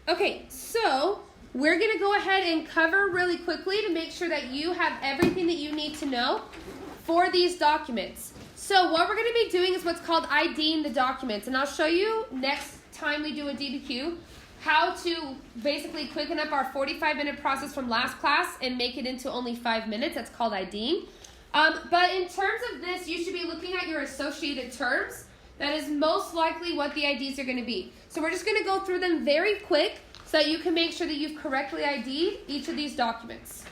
Okay, so we're going to go ahead and cover really quickly to make sure that you have everything that you need to know for these documents. So what we're going to be doing is what's called IDing the documents, and I'll show you next time we do a DBQ how to basically quicken up our 45-minute process from last class and make it into only 5 minutes. That's called IDing. But in terms of this, you should be looking at your associated terms. That is most likely what the IDs are going to be. So we're just going to go through them very quick so that you can make sure that you've correctly ID'd each of these documents.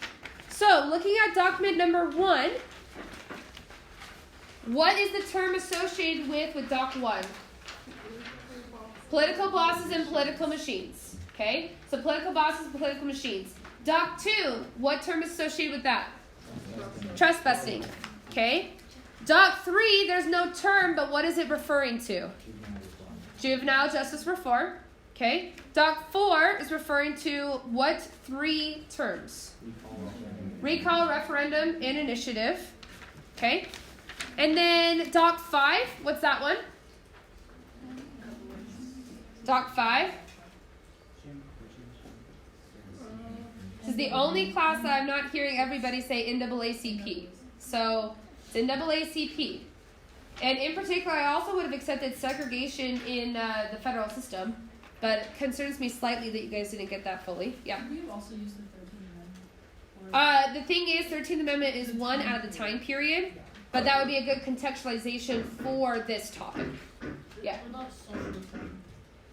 So looking at document number 1, what is the term associated with Doc 1? Political bosses and political machines. Okay? So political bosses and political machines. Doc 2, what term is associated with that? Trespassing. Okay? Doc 3, there's no term, but what is it referring to? Juvenile justice reform. Okay? Doc 4 is referring to what 3 terms? Recall, referendum, and initiative. Okay? And then Doc 5, what's that one? Doc 5. This is the only class that I'm not hearing everybody say NAACP. So it's NAACP. And in particular, I also would have accepted segregation in the federal system, but it concerns me slightly that you guys didn't get that fully. Yeah. Could you also use the 13th Amendment? The thing is, 13th Amendment is one out of the time period, but that would be a good contextualization for this topic. Yeah.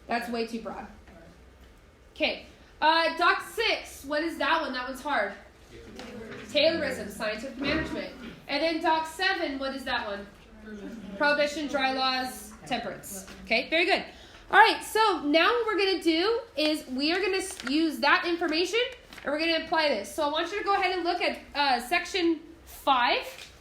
That's way too broad. Okay. Doc 6, what is that one? That one's hard. Taylorism, scientific management. And then Doc 7, what is that one? Prohibition, dry laws, temperance. Okay, very good. All right, so now what we're going to do is we are going to use that information and we're going to apply this. So I want you to go ahead and look at section 5,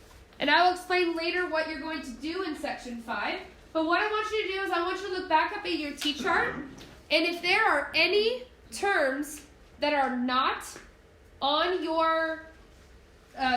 and I will explain later what you're going to do in section 5. But what I want you to do is I want you to look back up at your T-chart, and if there are any terms that are not on your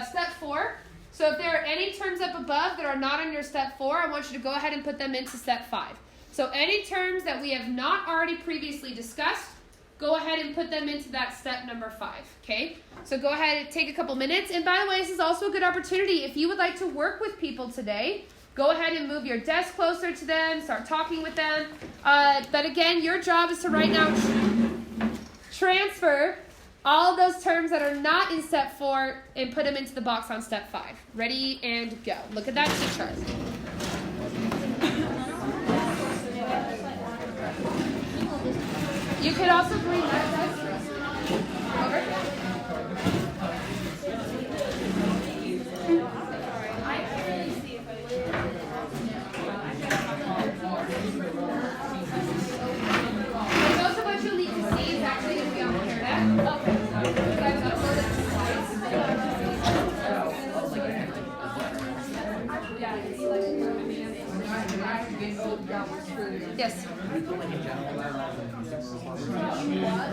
step 4, so if there are any terms up above that are not on your step 4, I want you to go ahead and put them into step 5. So any terms that we have not already previously discussed, go ahead and put them into that step number 5, okay? So go ahead and take a couple minutes. And by the way, this is also a good opportunity. If you would like to work with people today, go ahead and move your desk closer to them, start talking with them. But again, your job is to right now transfer all of those terms that are not in step 4 and put them into the box on step 5. Ready and go. Look at that T-chart. You could also bring that desk over. Most of what you'll need to see is actually going to be on the internet. Okay. I've uploaded the slides. Yes.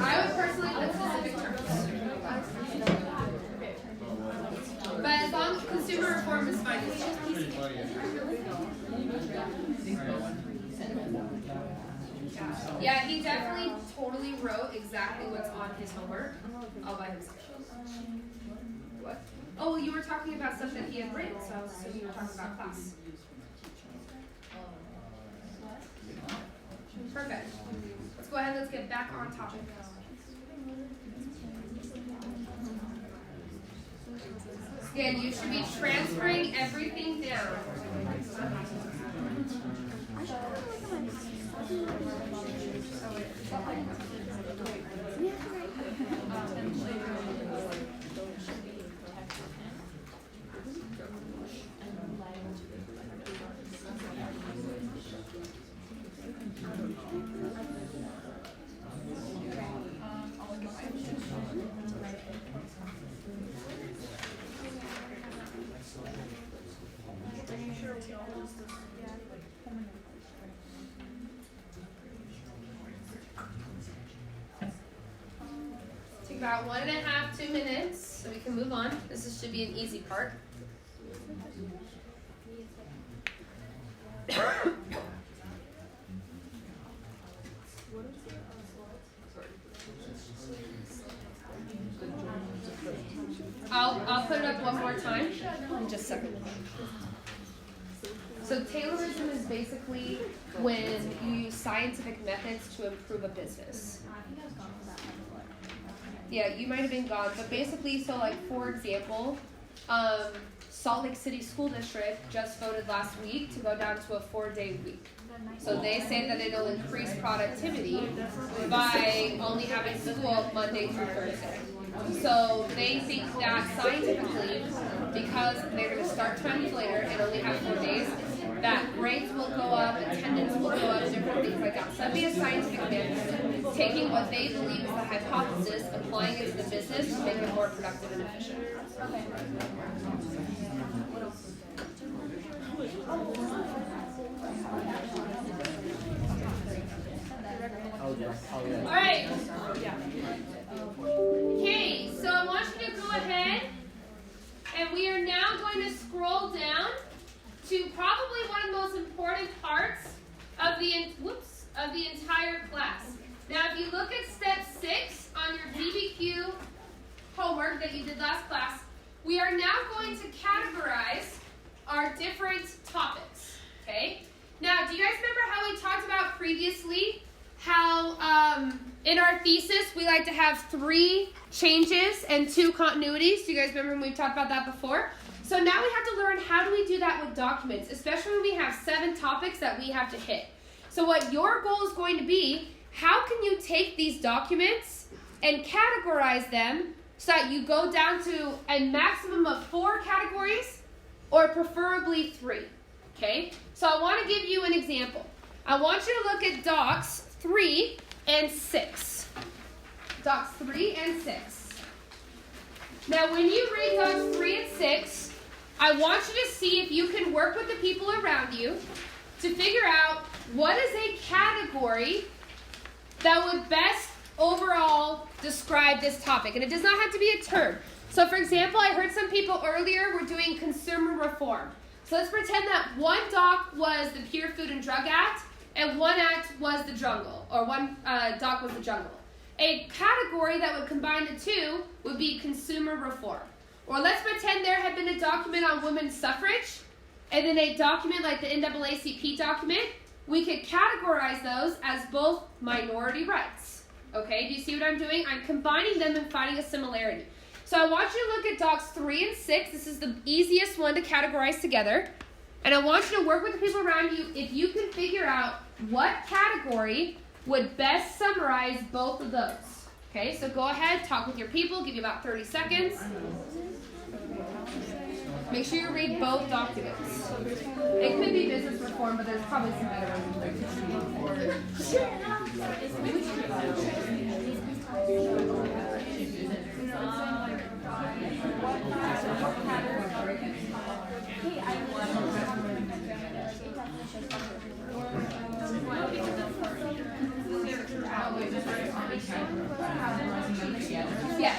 I would personally put specific terms. But as long as consumer reform is fine, it's just PC. Yeah, he definitely totally wrote exactly what's on his homework all by himself. What? Oh, well, you were talking about stuff that he had written, so I was assuming you were talking about class. Perfect. Let's go ahead and let's get back on topic. Again, you should be transferring everything down. Take about 1.5 to 2 minutes so we can move on. This should be an easy part. put it up one more time. Just a second. So Taylorism is basically when you use scientific methods to improve a business. Yeah, you might have been gone, but basically, so like for example, Salt Lake City School District just voted last week to go down to a 4-day week. So they say that it'll increase productivity by only having school Monday through Thursday. So they think that scientifically, because they're going to start times later and only have 4 days, that grades will go up, attendance will go up, different things like that. So that'd be a scientific method, taking what they believe is the hypothesis, applying it to the business to make it more productive and efficient. Okay. All right. Okay, so I want you to go ahead, and we are now going to scroll down to probably one of the most important parts of the entire class. Now, if you look at step 6 on your DBQ homework that you did last class, we are now going to categorize our different topics. Okay. Now, do you guys remember how we talked about previously how in our thesis we like to have 3 changes and 2 continuities? Do you guys remember when we talked about that before? So now we have to learn how do we do that with documents, especially when we have 7 topics that we have to hit. So what your goal is going to be, how can you take these documents and categorize them so that you go down to a maximum of 4 categories or preferably 3, okay? So I want to give you an example. I want you to look at docs 3 and 6. Docs 3 and 6. Now when you read docs 3 and 6, I want you to see if you can work with the people around you to figure out what is a category that would best overall describe this topic. And it does not have to be a term. So for example, I heard some people earlier were doing consumer reform. So let's pretend that one doc was the Pure Food and Drug Act and one act was the jungle, or one doc was the jungle. A category that would combine the 2 would be consumer reform. Or let's pretend there had been a document on women's suffrage, and then a document like the NAACP document. We could categorize those as both minority rights. Okay, do you see what I'm doing? I'm combining them and finding a similarity. So I want you to look at docs 3 and 6. This is the easiest one to categorize together. And I want you to work with the people around you if you can figure out what category would best summarize both of those. Okay, so go ahead, talk with your people, give you about 30 seconds. Make sure you read both documents. It could be business reform, but there's probably some better ones. Yes,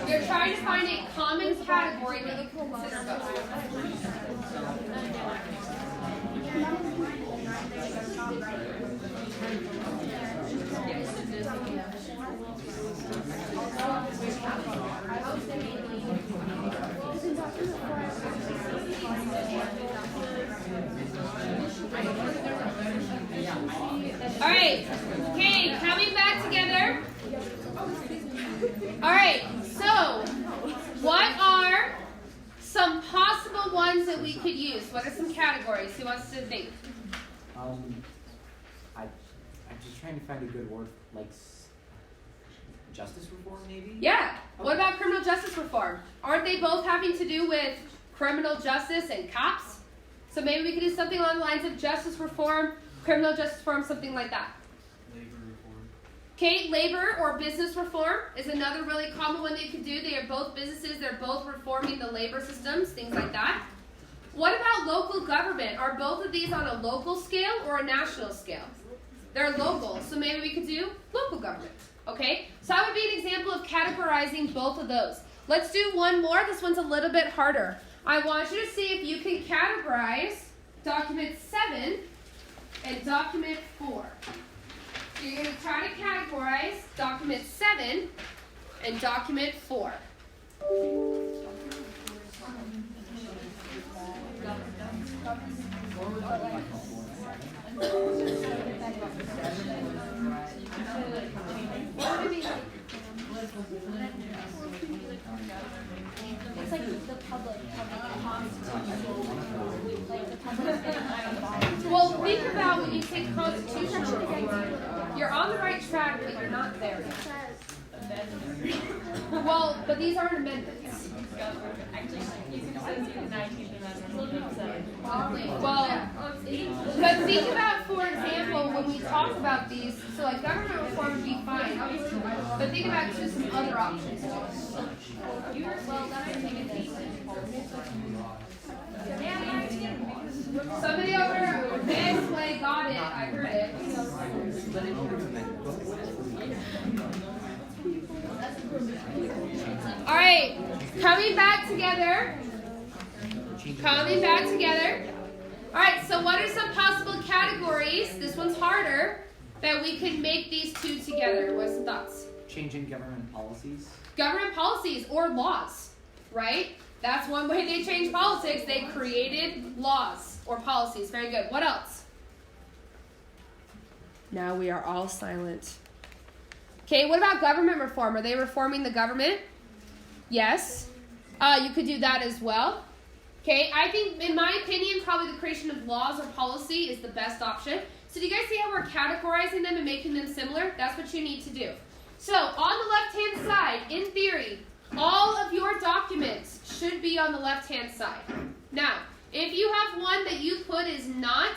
you're trying to find a common category that you can consider both. All right, okay, coming back together. All right, so what are some possible ones that we could use? What are some categories? Who wants to think? I'm just trying to find a good word, like justice reform, maybe? Yeah. What about criminal justice reform? Aren't they both having to do with criminal justice and cops? So maybe we could do something along the lines of justice reform, criminal justice reform, something like that. Labor reform. Okay, labor or business reform is another really common one that you could do. They are both businesses. They're both reforming the labor systems, things like that. What about local government? Are both of these on a local scale or a national scale? They're local, so maybe we could do local government. Okay, so that would be an example of categorizing both of those. Let's do one more. This one's a little bit harder. I want you to see if you can categorize document 7 and document 4. So you're going to try to categorize document 7 and document 4. It's like the public. Well, think about when you take constitutional reform. You're on the right track, but you're not there yet. Well, but these aren't amendments. Well, but think about, for example, when we talk about these, so like government reform would be fine, but think about just some other options. Somebody over this way got it. I heard it. All right, coming back together. Coming back together. All right, so what are some possible categories? This one's harder. That we could make these two together. What's the thoughts? Changing government policies. Government policies or laws, right? That's one way they change politics. They created laws or policies. Very good. What else? Now we are all silent. Okay, what about government reform? Are they reforming the government? Yes. You could do that as well. Okay, I think, in my opinion, probably the creation of laws or policy is the best option. So do you guys see how we're categorizing them and making them similar? That's what you need to do. So on the left-hand side, in theory, all of your documents should be on the left-hand side. Now, if you have one that you put is not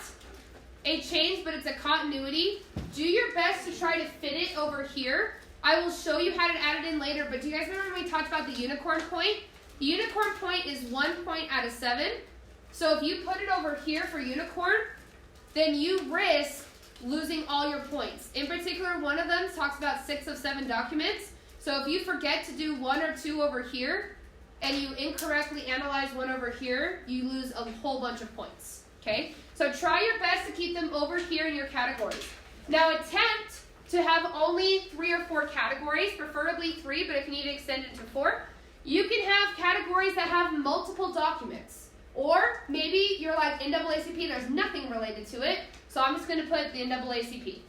a change, but it's a continuity, do your best to try to fit it over here. I will show you how to add it in later, but do you guys remember when we talked about the unicorn point? The unicorn point is 1 point out of 7. So if you put it over here for unicorn, then you risk losing all your points. In particular, one of them talks about 6 of 7 documents. So if you forget to do 1 or 2 over here, and you incorrectly analyze 1 over here, you lose a whole bunch of points. Okay? So try your best to keep them over here in your categories. Now attempt to have only 3 or 4 categories, preferably 3, but if you need to extend it to 4. You can have categories that have multiple documents. Or maybe you're like NAACP, there's nothing related to it, so I'm just going to put the NAACP.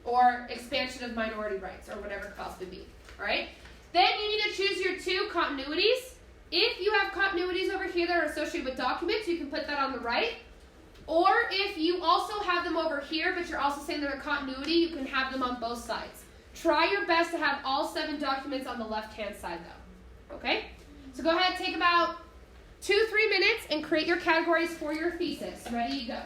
Or expansion of minority rights, or whatever else would be. Alright? Then you need to choose your 2 continuities. If you have continuities over here that are associated with documents, you can put that on the right. Or if you also have them over here, but you're also saying they're a continuity, you can have them on both sides. Try your best to have all 7 documents on the left-hand side, though. Okay? So go ahead, take about 2-3 minutes and create your categories for your thesis. Ready, go.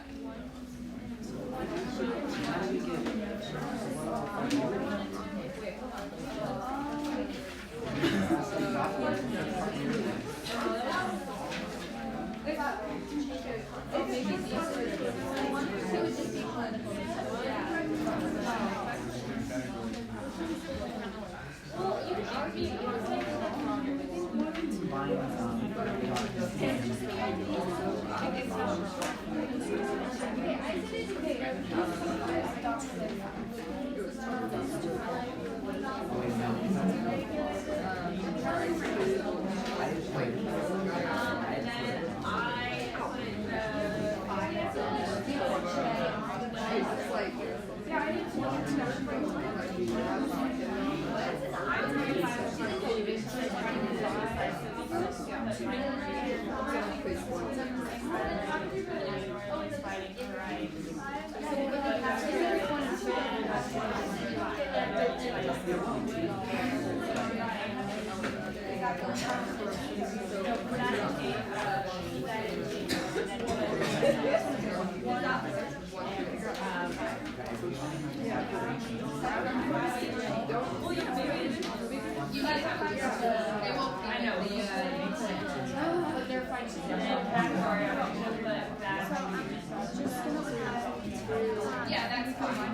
Yeah, that's fine.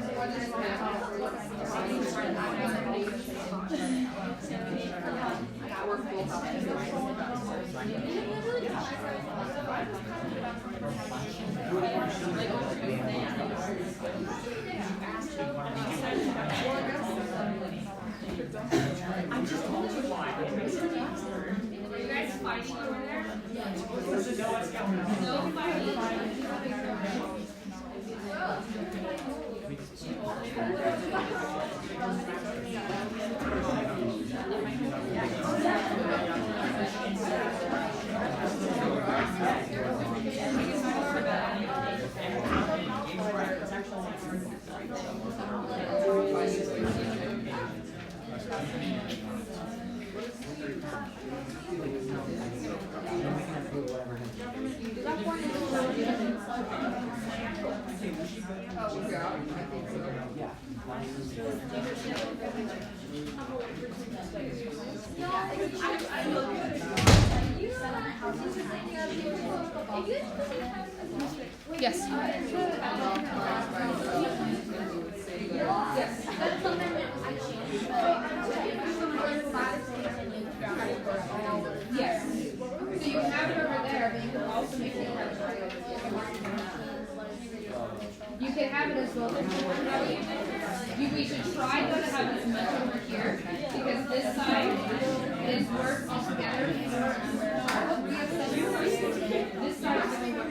Are you guys fighting over there? No fighting. Yes. Yes. So you have it over there, but you can also make it you can have it as well. We should try though to have as much over here because this side is work all together. This side is only work.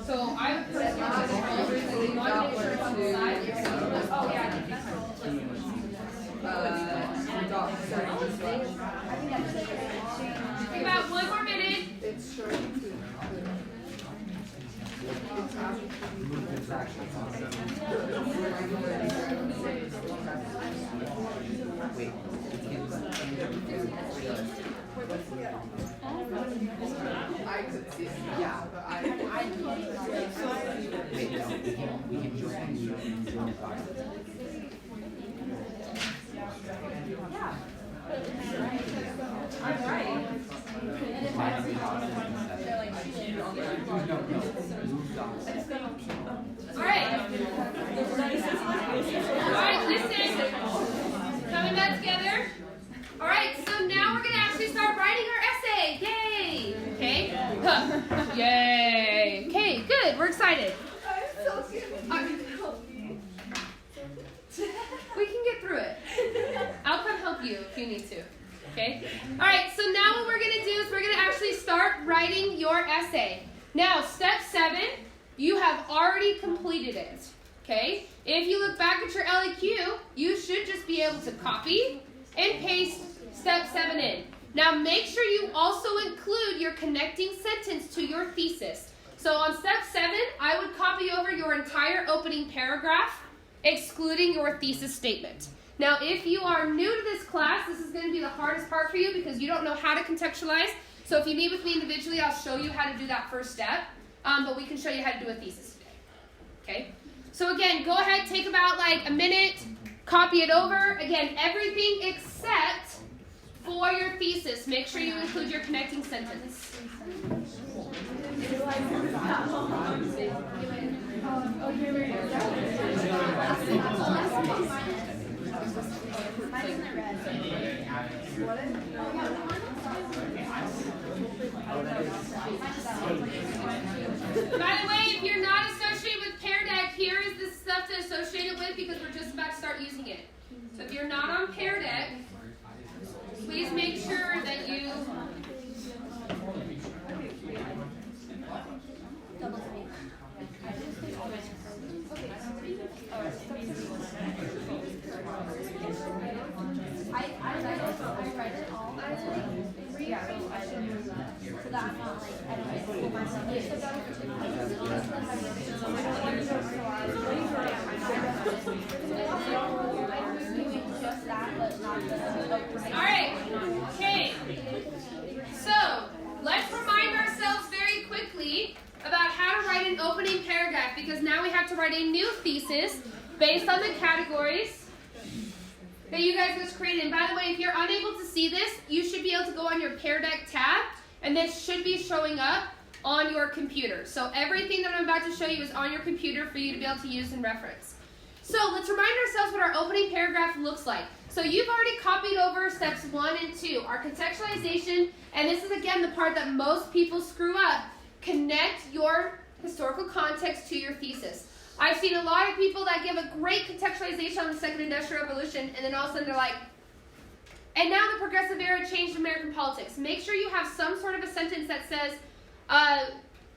So I would put it on the shoulders and we want to make sure it's on the side. Oh yeah. About 1 more minute. It's short too. I could see it. Yeah, but I Wait, no, we can join you in Zoom if I. Alright, listen. Coming back together. Alright, so now we're going to actually start writing our essay. Yay! Okay? Huh. Yay! Okay, good. We're excited. I'm so scared. We can get through it. I'll come help you if you need to. Okay? Alright, so now what we're going to do is we're going to actually start writing your essay. Now, step 7, you have already completed it. Okay? If you look back at your LEQ, you should just be able to copy and paste step 7 in. Now, make sure you also include your connecting sentence to your thesis. So on step 7, I would copy over your entire opening paragraph, excluding your thesis statement. Now, if you are new to this class, this is going to be the hardest part for you because you don't know how to contextualize. So if you meet with me individually, I'll show you how to do that first step. But we can show you how to do a thesis today. Okay? So again, go ahead, take about like a minute, copy it over. Again, everything except for your thesis. Make sure you include your connecting sentence. By the way, if you're not associated with Pear Deck, here is the stuff to associate it with because we're just about to start using it. So if you're not on Pear Deck, please make sure that you I read it all. Yeah, so that I'm not like editing myself. I'm doing just that, but not the. All right. Okay. So let's remind ourselves very quickly about how to write an opening paragraph because now we have to write a new thesis based on the categories that you guys just created. And by the way, if you're unable to see this, you should be able to go on your Pear Deck tab, and this should be showing up on your computer. So everything that I'm about to show you is on your computer for you to be able to use and reference. So let's remind ourselves what our opening paragraph looks like. So you've already copied over steps 1 and 2, our contextualization, and this is again the part that most people screw up. Connect your historical context to your thesis. I've seen a lot of people that give a great contextualization on the Second Industrial Revolution, and then all of a sudden they're like, and now the progressive era changed American politics. Make sure you have some sort of a sentence that says,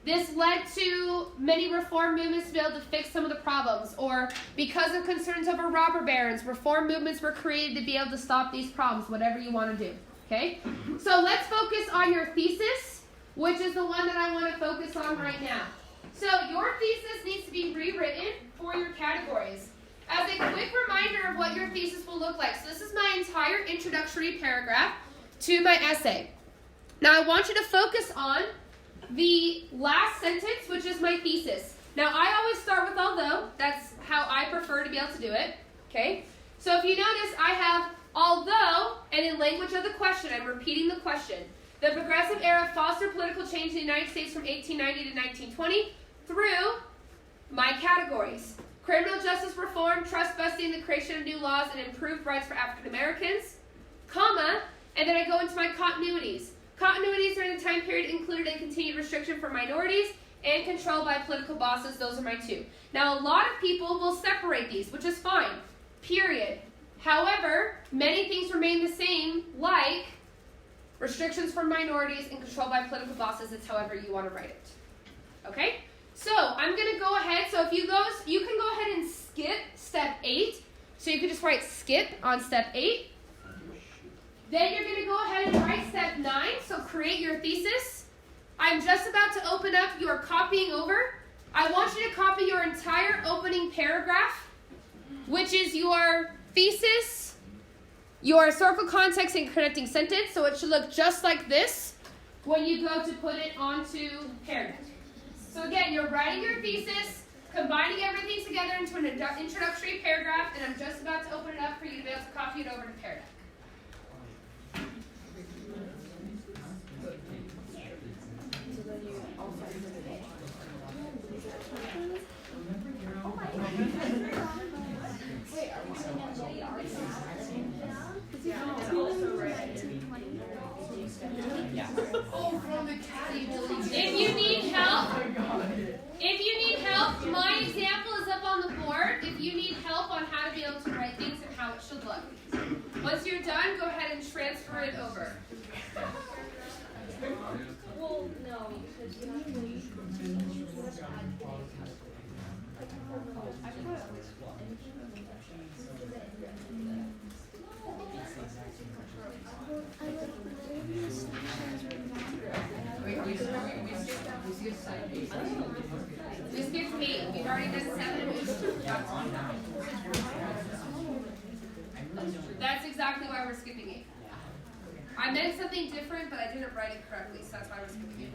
This led to many reform movements to be able to fix some of the problems, or because of concerns over robber barons, reform movements were created to be able to stop these problems, whatever you want to do. Okay? So let's focus on your thesis, which is the one that I want to focus on right now. So your thesis needs to be rewritten for your categories. As a quick reminder of what your thesis will look like. So this is my entire introductory paragraph to my essay. Now I want you to focus on the last sentence, which is my thesis. Now I always start with although. That's how I prefer to be able to do it. Okay? So if you notice, I have although, and in language of the question, I'm repeating the question. The progressive era fostered political change in the United States from 1890 to 1920 through my categories. Criminal justice reform, trust busting, the creation of new laws, and improved rights for African Americans, comma, and then I go into my continuities. Continuities during the time period included a continued restriction for minorities and control by political bosses. Those are my two. Now, a lot of people will separate these, which is fine, period. However, many things remain the same, like restrictions for minorities and control by political bosses. It's however you want to write it. Okay? So, I'm going to go ahead. So, if you can go ahead and skip step 8. So, you can just write skip on step 8. Then you're going to go ahead and write step 9. So, create your thesis. I'm just about to open up your copying over. I want you to copy your entire opening paragraph, which is your thesis, your circle context and connecting sentence. So, it should look just like this when you go to put it onto Paradigm. So again, you're writing your thesis, combining everything together into an introductory paragraph, and I'm just about to open it up for you to be able to copy it over to Paradigm. If you need help, my example is up on the board. If you need help on how to be able to write things and how it should look. Once you're done, go ahead and transfer it over. Well, no, because you have to We skipped 8. We've already done 7. That's exactly why we're skipping 8. I meant something different, but I didn't write it correctly, so that's why we're skipping 8.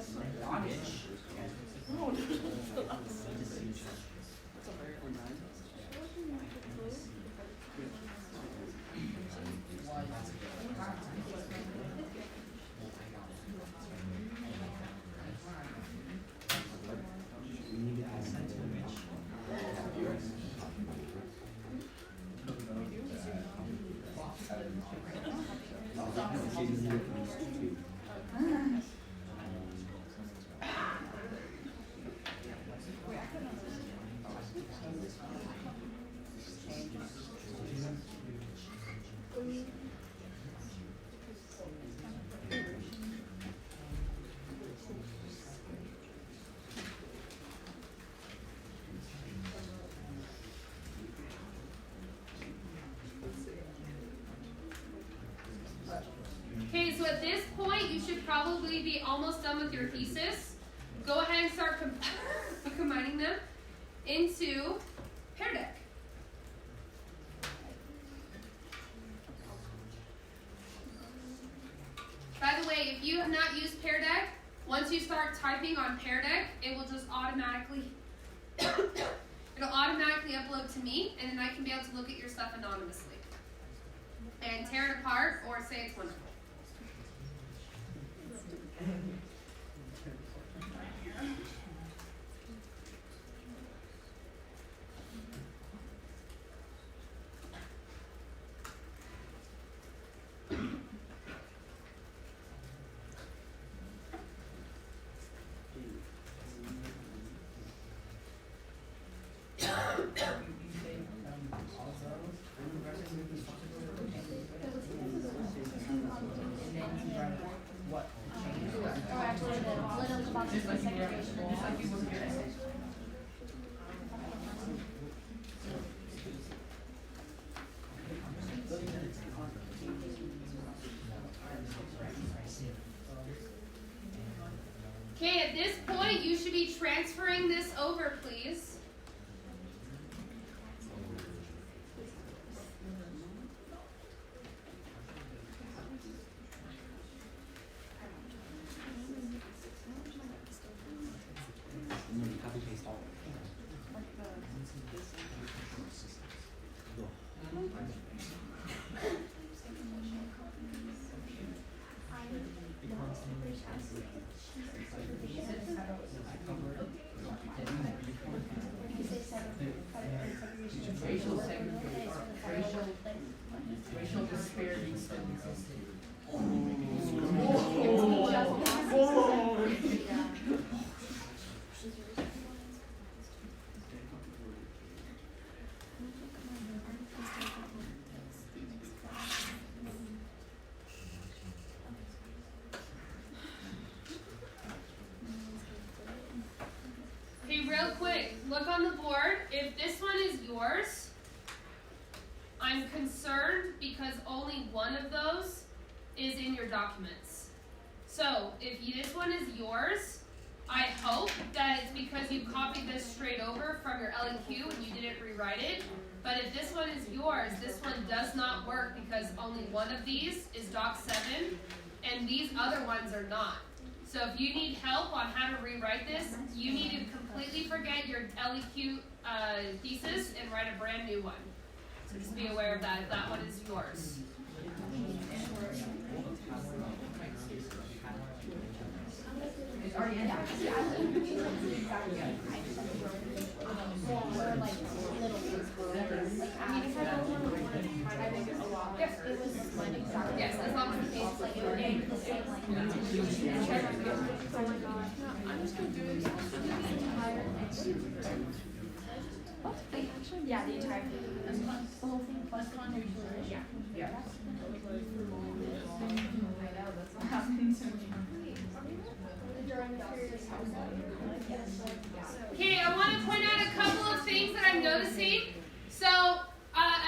Okay, so at this point, you should probably be almost done with your thesis. Go ahead and start combining them into Pear Deck. By the way, if you have not used Pear Deck, once you start typing on Pear Deck, it will just automatically upload to me, and then I can be able to look at your stuff anonymously and tear it apart or say it's wonderful. be transferring this over, please. And then you copy paste all. Racial disparities still existed. Okay, real quick, look on the board. If this one is yours, I'm concerned because only one of those is in your documents. So, if this one is yours, I hope that it's because you copied this straight over from your LEQ and you didn't rewrite it. But if this one is yours, this one does not work because only one of these is Doc 7 and these other ones are not. So if you need help on how to rewrite this, you need to completely forget your LEQ thesis and write a brand new one. So just be aware of that if that one is yours. It's already in there. I think it's a lot. Yes. Yes, as long as the page I'm just gonna do it. Yeah, the entire thing. The whole thing plus content. Yeah. Yeah. I know, that's what happened to me. Okay, I want to point out a couple of things that I'm noticing. So,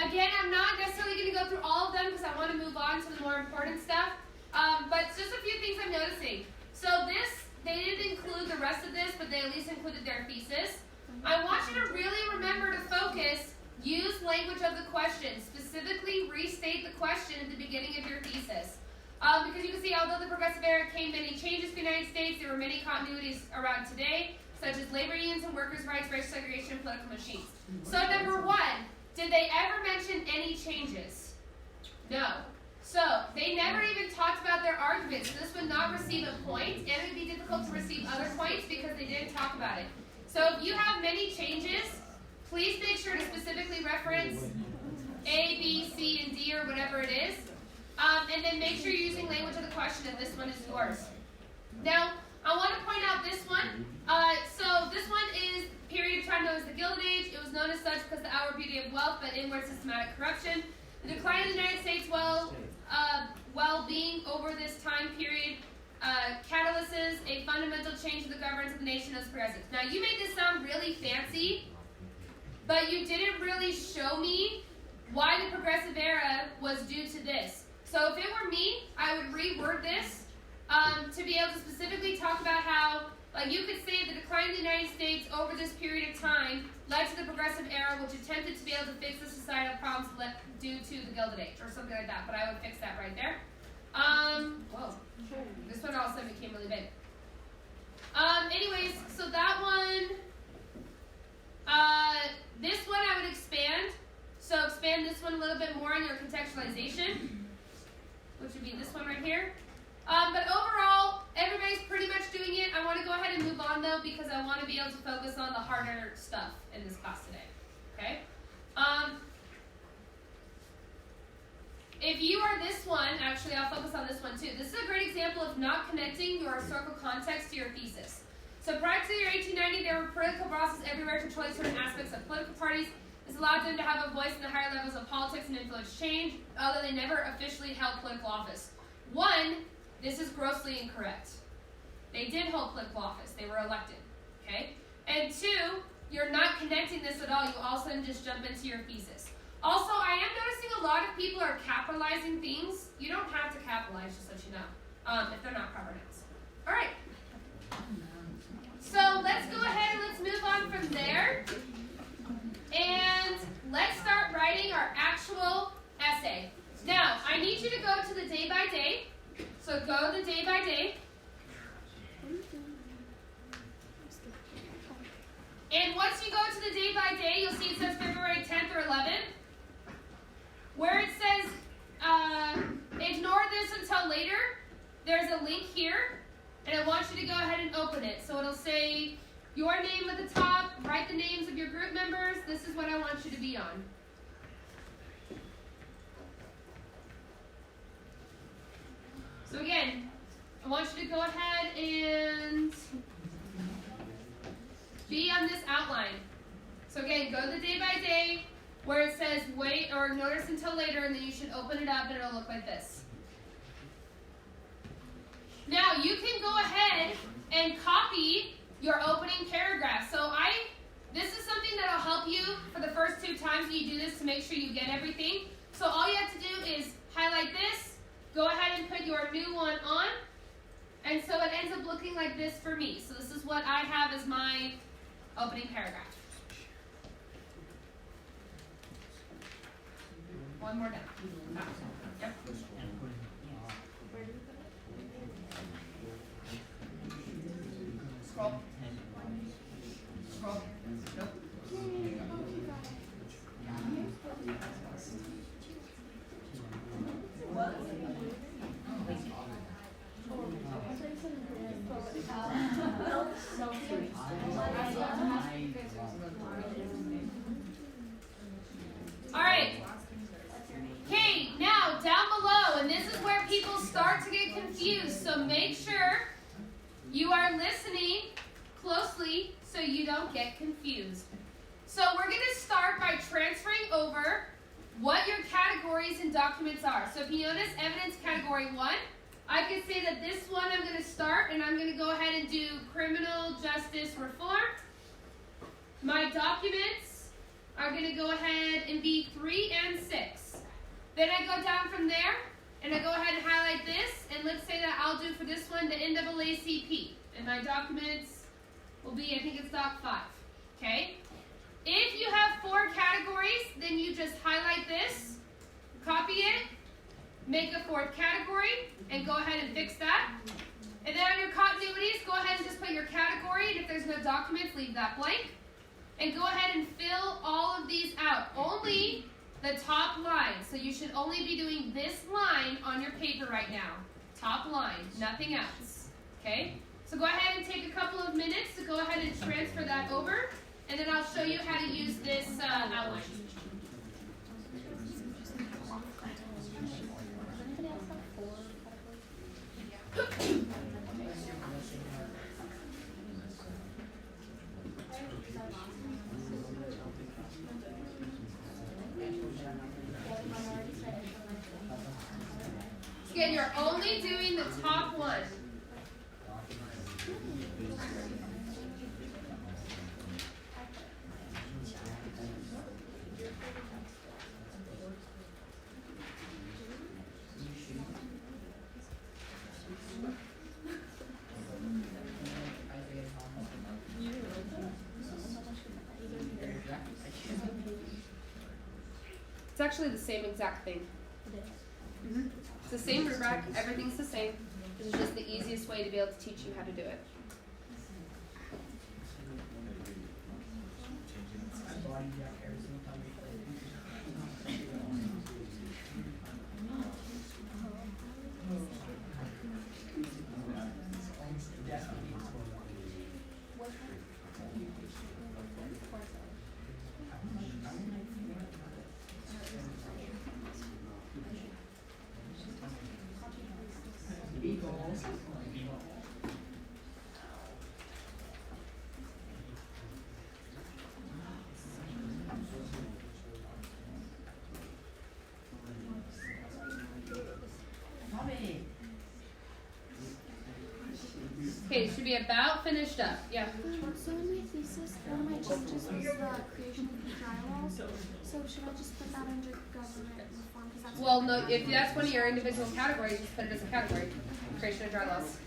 again, I'm not necessarily going to go through all of them because I want to move on to the more important stuff. But just a few things I'm noticing. So this, they didn't include the rest of this, but they at least included their thesis. I want you to really remember to focus, use language of the question, specifically restate the question at the beginning of your thesis. Because you can see, although the progressive era came many changes to the United States, there were many continuities around today, such as labor unions and workers' rights, racial segregation, and political machines. So number one, did they ever mention any changes? No. So they never even talked about their arguments. So this would not receive a point, and it would be difficult to receive other points because they didn't talk about it. So if you have many changes, please make sure to specifically reference A, B, C, and D, or whatever it is. And then make sure you're using language of the question if this one is yours. Now, I want to point out this one. So this one is period of time known as the Gilded Age. It was known as such because the outward beauty of wealth, but inward systematic corruption. The decline of the United States well-being over this time period catalyses a fundamental change in the governance of the nation as progressive. Now, you made this sound really fancy, but you didn't really show me why the progressive era was due to this. So if it were me, I would reword this to be able to specifically talk about how, like, you could say the decline of the United States over this period of time led to the progressive era, which attempted to be able to fix the societal problems due to the Gilded Age, or something like that. But I would fix that right there. Whoa, this one all of a sudden became really big. Anyways, so that one, this one I would expand. So expand this one a little bit more in your contextualization, which would be this one right here. But overall, everybody's pretty much doing it. I want to go ahead and move on, though, because I want to be able to focus on the harder stuff in this class today. Okay? If you are this one, actually, I'll focus on this one, too. This is a great example of not connecting your historical context to your thesis. So prior to the year 1890, there were political bosses everywhere controlling certain aspects of political parties. This allowed them to have a voice in the higher levels of politics and influence change, although they never officially held political office. One, this is grossly incorrect. They did hold political office. They were elected. Okay? And two, you're not connecting this at all. You all of a sudden just jump into your thesis. Also, I am noticing a lot of people are capitalizing things. You don't have to capitalize, just so you know, if they're not proper nouns. All right. So let's go ahead and let's move on from there. And let's start writing our actual essay. Now, I need you to go to the day by day. So go to the day by day. And once you go to the day by day, you'll see it says February 10th or 11th. Where it says, ignore this until later, there's a link here. And I want you to go ahead and open it. So it'll say your name at the top, write the names of your group members. This is what I want you to be on. So again, I want you to go ahead and be on this outline. So again, go to the day by day where it says wait or notice until later, and then you should open it up and it'll look like this. Now you can go ahead and copy your opening paragraph. So this is something that'll help you for the first 2 times that you do this to make sure you get everything. So all you have to do is highlight this, go ahead and put your new one on, and so it ends up looking like this for me. So this is what I have as my opening paragraph. One more down. Yep. Scroll. Scroll. Nope. All right. Okay, now down below, and this is where people start to get confused, so make sure you are listening closely so you don't get confused. So we're going to start by transferring over what your categories and documents are. So if you notice evidence category 1, I could say that this one I'm going to start and I'm going to go ahead and do criminal justice reform. My documents are going to go ahead and be 3 and 6. Then I go down from there and I go ahead and highlight this, and let's say that I'll do for this one the NAACP. And my documents will be, I think it's doc 5. Okay? If you have 4 categories, then you just highlight this, copy it, make a 4th category, and go ahead and fix that. And then on your continuities, go ahead and just put your category, and if there's no documents, leave that blank. And go ahead and fill all of these out. Only the top line. So you should only be doing this line on your paper right now. Top line, nothing else. Okay? So go ahead and take a couple of minutes to go ahead and transfer that over, and then I'll show you how to use this outline. Again, you're only doing the top one. It's actually the same exact thing. Mm-hmm. It's the same rubric, everything's the same. This is just the easiest way to be able to teach you how to do it. Okay, it should be about finished up. Yeah. So in my thesis, one of my changes was the creation of the dry laws. So should I just put that under government reform? That's Well, no, if that's one of your individual categories, just put it as a category. Creation of dry laws.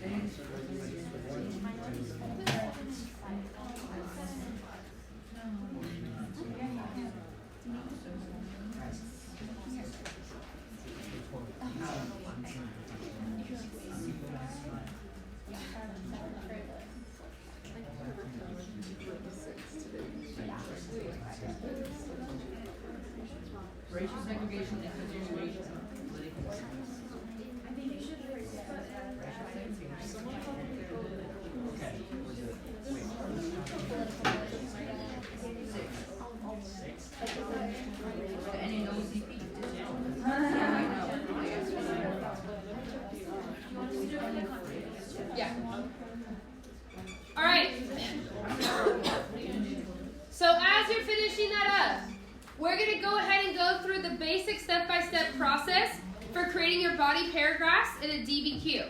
basic step-by-step process for creating your body paragraphs in a DBQ.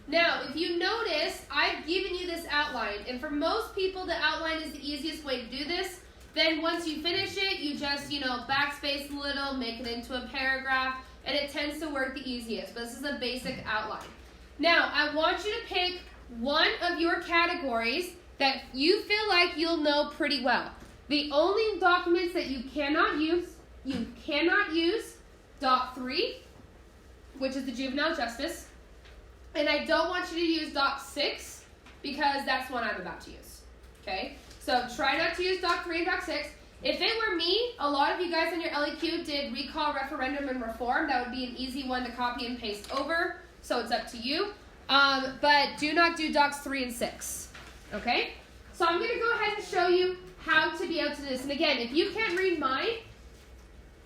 Now, if you notice, I've given you this outline, and for most people, the outline is the easiest way to do this. Then once you finish it, you just, backspace a little, make it into a paragraph, and it tends to work the easiest. But this is a basic outline. Now, I want you to pick one of your categories that you feel like you'll know pretty well. The only documents that you cannot use Doc 3, which is the juvenile justice. And I don't want you to use Doc 6 because that's one I'm about to use. Okay? So try not to use Doc 3 and Doc 6. If it were me, a lot of you guys on your LEQ did recall, referendum, and reform. That would be an easy one to copy and paste over. So it's up to you. But do not do Docs 3 and 6. Okay? So I'm going to go ahead and show you how to be able to do this. And again, if you can't read mine,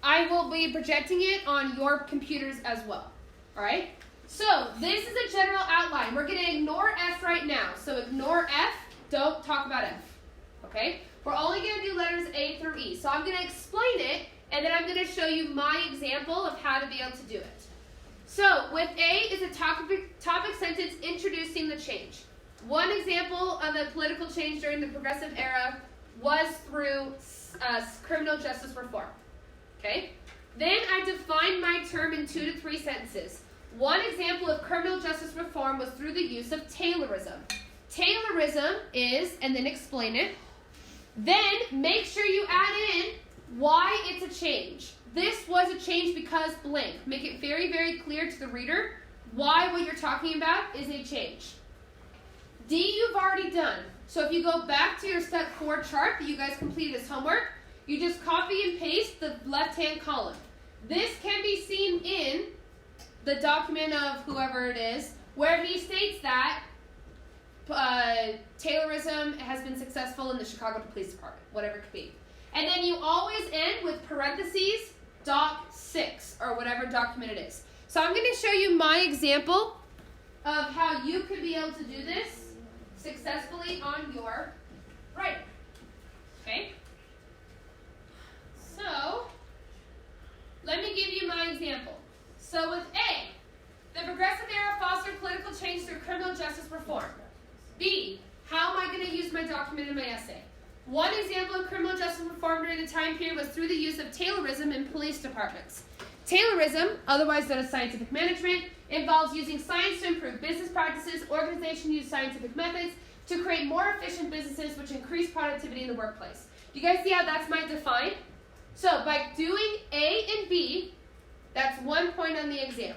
I will be projecting it on your computers as well. Alright? So, this is a general outline. We're going to ignore F right now. So, ignore F. Don't talk about F. Okay? We're only going to do letters A through E. So, I'm going to explain it, and then I'm going to show you my example of how to be able to do it. So, with A is a topic sentence introducing the change. One example of a political change during the Progressive Era was through criminal justice reform. Okay? Then I defined my term in 2 to 3 sentences. One example of criminal justice reform was through the use of Taylorism. Taylorism is, and then explain it. Then make sure you add in why it's a change. This was a change because blank. Make it very, very clear to the reader why what you're talking about is a change. D you've already done. So if you go back to your step 4 chart that you guys completed as homework, you just copy and paste the left-hand column. This can be seen in the document of whoever it is, where he states that Taylorism has been successful in the Chicago Police Department, whatever it could be. And then you always end with parentheses, Doc 6, or whatever document it is. So I'm going to show you my example of how you could be able to do this successfully on your writing. Okay? So, let me give you my example. So with A, the Progressive Era fostered political change through criminal justice reform. B, how am I going to use my document in my essay? One example of criminal justice reform during the time period was through the use of Taylorism in police departments. Taylorism, otherwise known as scientific management, involves using science to improve business practices. Organizations use scientific methods to create more efficient businesses which increase productivity in the workplace. You guys see how that's my define? So by doing A and B, that's 1 point on the exam.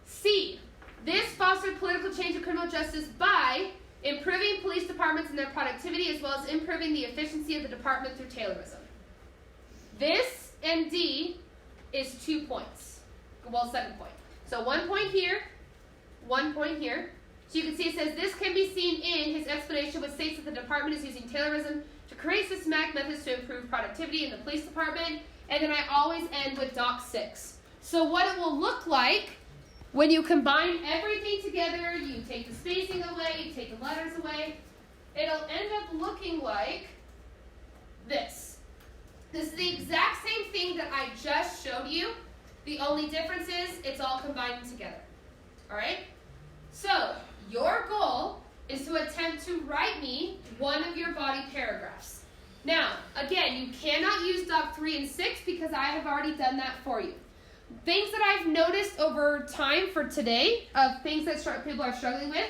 C, this fostered political change in criminal justice by improving police departments and their productivity as well as improving the efficiency of the department through Taylorism. This and D is 2 points. Well, 7 points. So 1 point here, 1 point here. So you can see it says this can be seen in his explanation which states that the department is using Taylorism to create systematic methods to improve productivity in the police department. And then I always end with Doc 6. So what it will look like when you combine everything together, you take the spacing away, you take the letters away, it'll end up looking like this. This is the exact same thing that I just showed you. The only difference is it's all combined together. Alright? So, your goal is to attempt to write me one of your body paragraphs. Now, again, you cannot use Doc 3 and 6 because I have already done that for you. Things that I've noticed over time for today, of things that people are struggling with,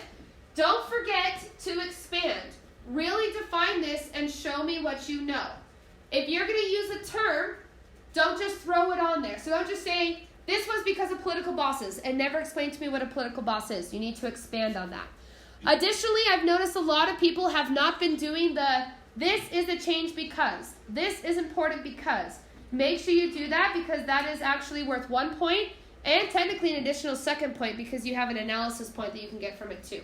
don't forget to expand. Really define this and show me what you know. If you're going to use a term, don't just throw it on there. So don't just say, this was because of political bosses, and never explain to me what a political boss is. You need to expand on that. Additionally, I've noticed a lot of people have not been doing this is a change because. This is important because. Make sure you do that because that is actually worth 1 point and technically an additional 2nd point because you have an analysis point that you can get from it too.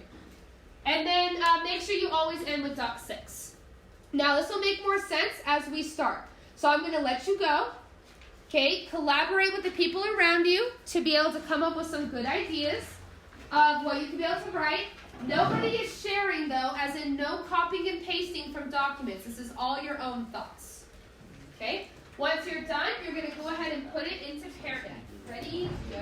And then make sure you always end with Doc 6. Now this will make more sense as we start. So I'm going to let you go. Okay, collaborate with the people around you to be able to come up with some good ideas of what you can be able to write. Nobody is sharing though, as in no copying and pasting from documents. This is all your own thoughts. Okay? Once you're done, you're going to go ahead and put it into parent. Ready? Go.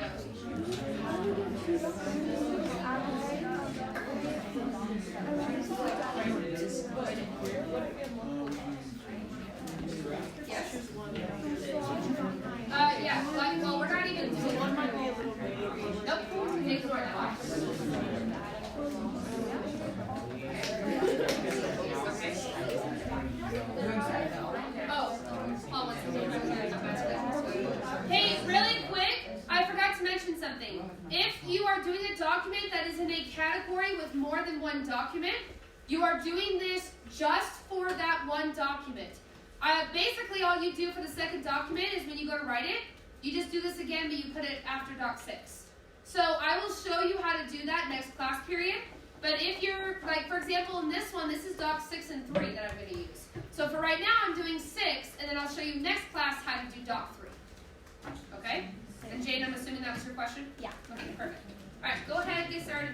Yeah, well, we're not even doing one. Nope, ignore that. Hey, really quick, I forgot to mention something. If you are doing a document that is in a category with more than one document, you are doing this just for that one document. Basically, all you do for the second document is when you go to write it, you just do this again, but you put it after Doc 6. So I will show you how to do that next class period. But if you're, like, for example, in this one, this is Doc 6 and 3 that I'm going to use. So for right now, I'm doing 6, and then I'll show you next class how to do Doc 3. Okay? And Jane, I'm assuming that was your question? Yeah. Okay, perfect. All right, go ahead, get started.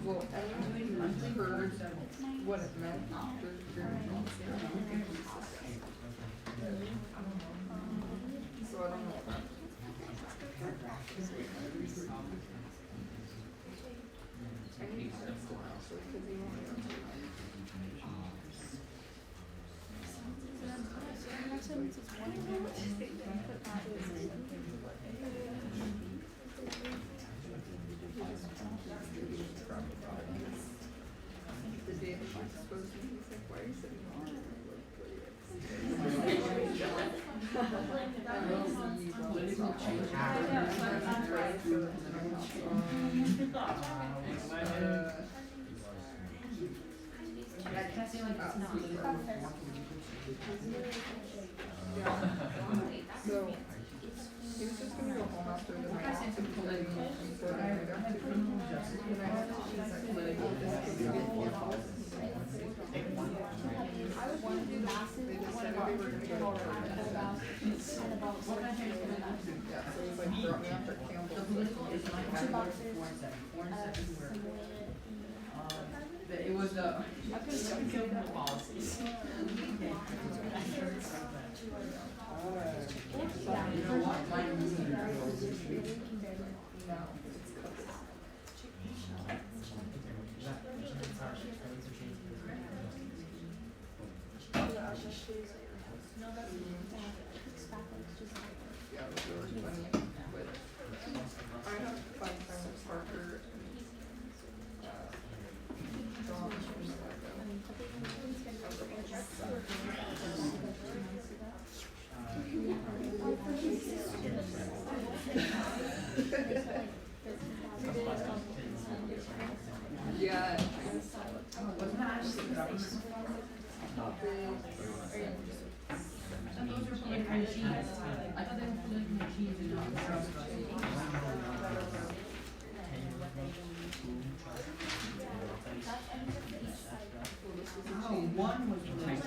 Well, I heard what it meant after so I don't know about I need to actually because you want the day that she's supposed to be, he's like, why are you sitting on it? So he was just gonna go home after the night to play and so I went up to him and I was like, letting this kid get more calls. I was wanting to do massive. They just said they were gonna go over that. Yeah, so it was like brought me up at Campbell. It was the policies. You know what? Mine was No, it's covered. Yeah, it was really funny, but I have to find time with Parker and John and yeah, wasn't that actually government? And those are for like machines. I thought they were for like machines and not oh, one was for like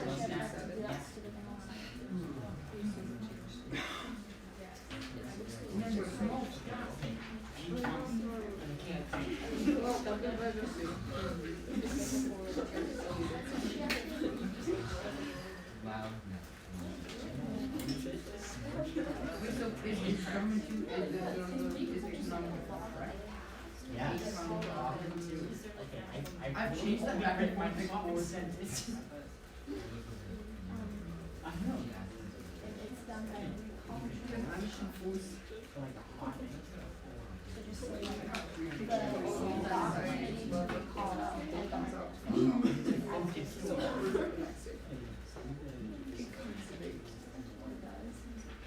Wow. wait, so is government too, is economic, right? Yes. I've changed that back in my big four sentence. I know. I'm confused. I love it. Thumbs up.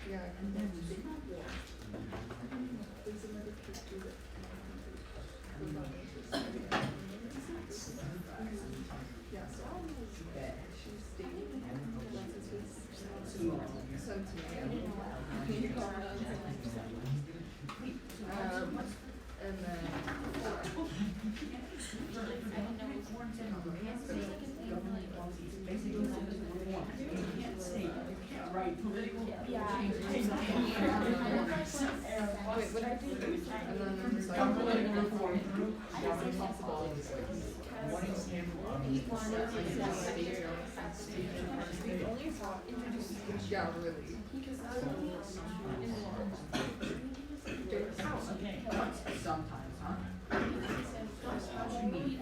Yeah, and then there's another kid too that yeah, so she's dating son to me. And then Right, political. Yeah. wait, what did I do? And then there's like Political reform. yeah, really. Sometimes, huh? What you need.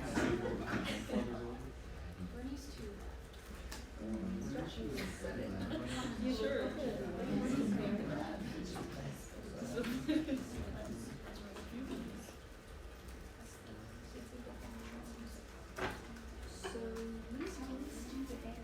Bernie's too. So let's do the bank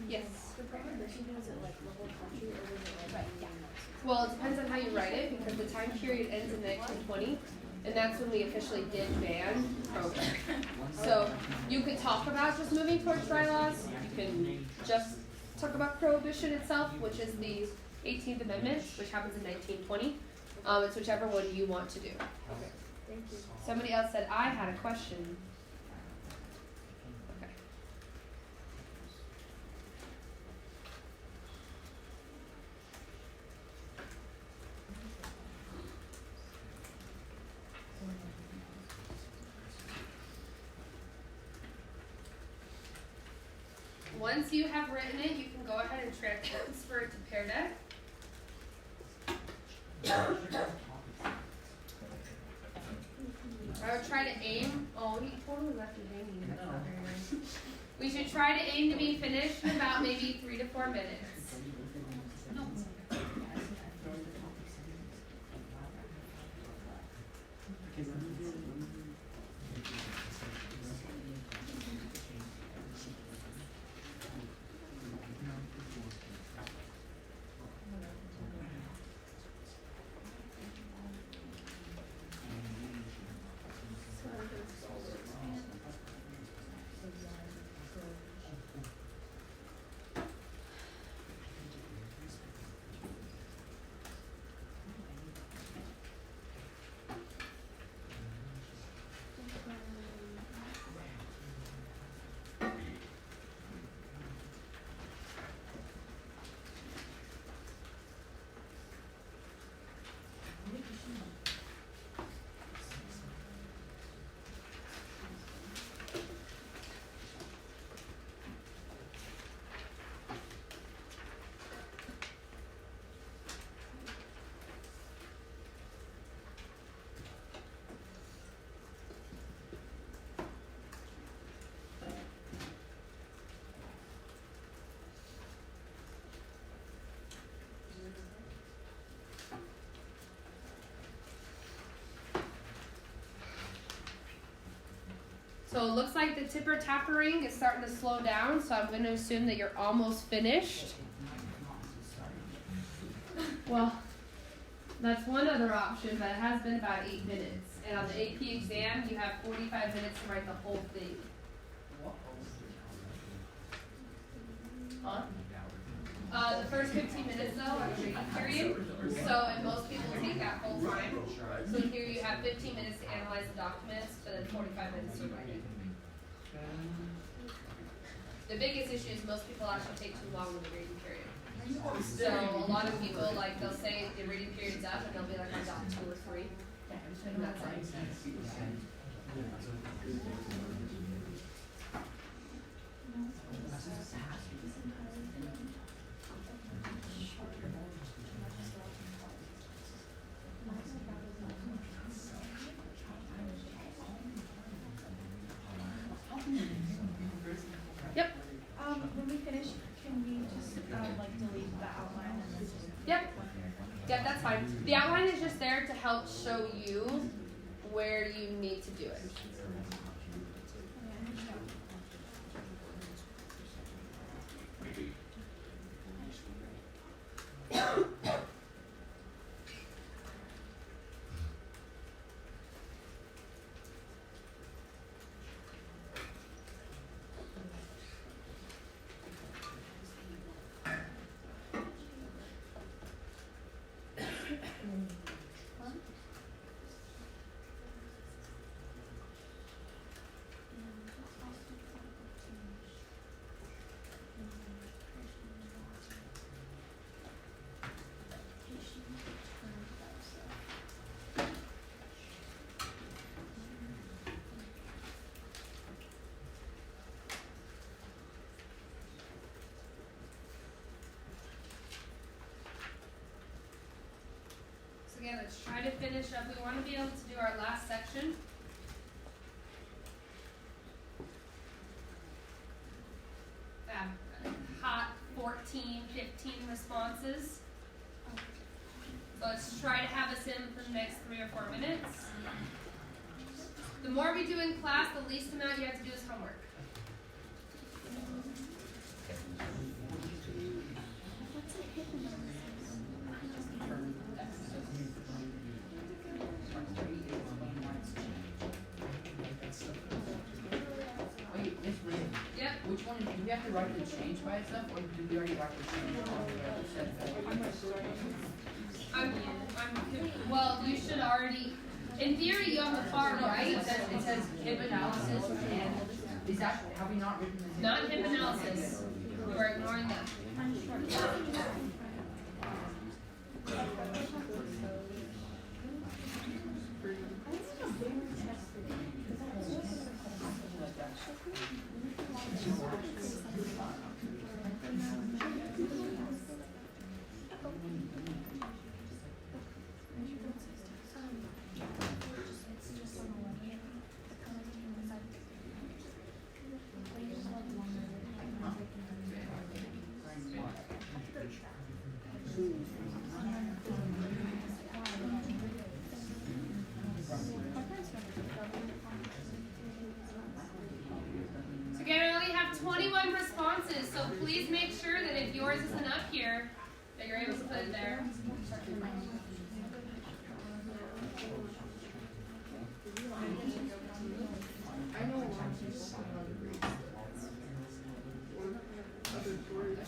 Yes. The probability was it like the whole country or was it like Well, it depends on how you write it because the time period ends in 1920, and that's when we officially did ban prohibition. So you could talk about just moving towards dry laws. You can just talk about prohibition itself, which is the 18th Amendment, which happens in 1920. It's whichever one you want to do. Thank you. Somebody else said I had a question. Okay. Once you have written it, you can go ahead and transfer it to Pear Deck. I would try to aim. Oh, he totally left you hanging. That's not very nice. We should try to aim to be finished in about maybe 3 to 4 minutes. So it looks like the tipper tappering is starting to slow down, so I'm going to assume that you're almost finished. Well, that's one other option, but it has been about 8 minutes. And on the AP exam, you have 45 minutes to write the whole thing. Huh? The first 15 minutes, though, are the reading period. So, and most people take that whole time. So here you have 15 minutes to analyze the documents, but then 45 minutes to write it. The biggest issue is most people actually take too long with the reading period. So a lot of people, like, they'll say the reading period's up, and they'll be like, I got 2 or 3. And that's it. Yep. Yep, that's fine. The outline is just there to help show you where you need to do it. Again, let's try to finish up. We want to be able to do our last section. Hot 14, 15 responses. So let's try to have us in for the next 3 or 4 minutes. The more we do in class, the least amount you have to do is homework. Wait, Miss Ray. Yep. Which one, do we have to write the change by itself, or do we already write the change on the set? Well, you should already, in theory, you on the far right. It says hip analysis, and is that, have we not written this? Not hip analysis. We're ignoring them. So again, I only have 21 responses, so please make sure that if yours isn't up here, that you're able to put it there. I know a lot of people on the grades. Other boards.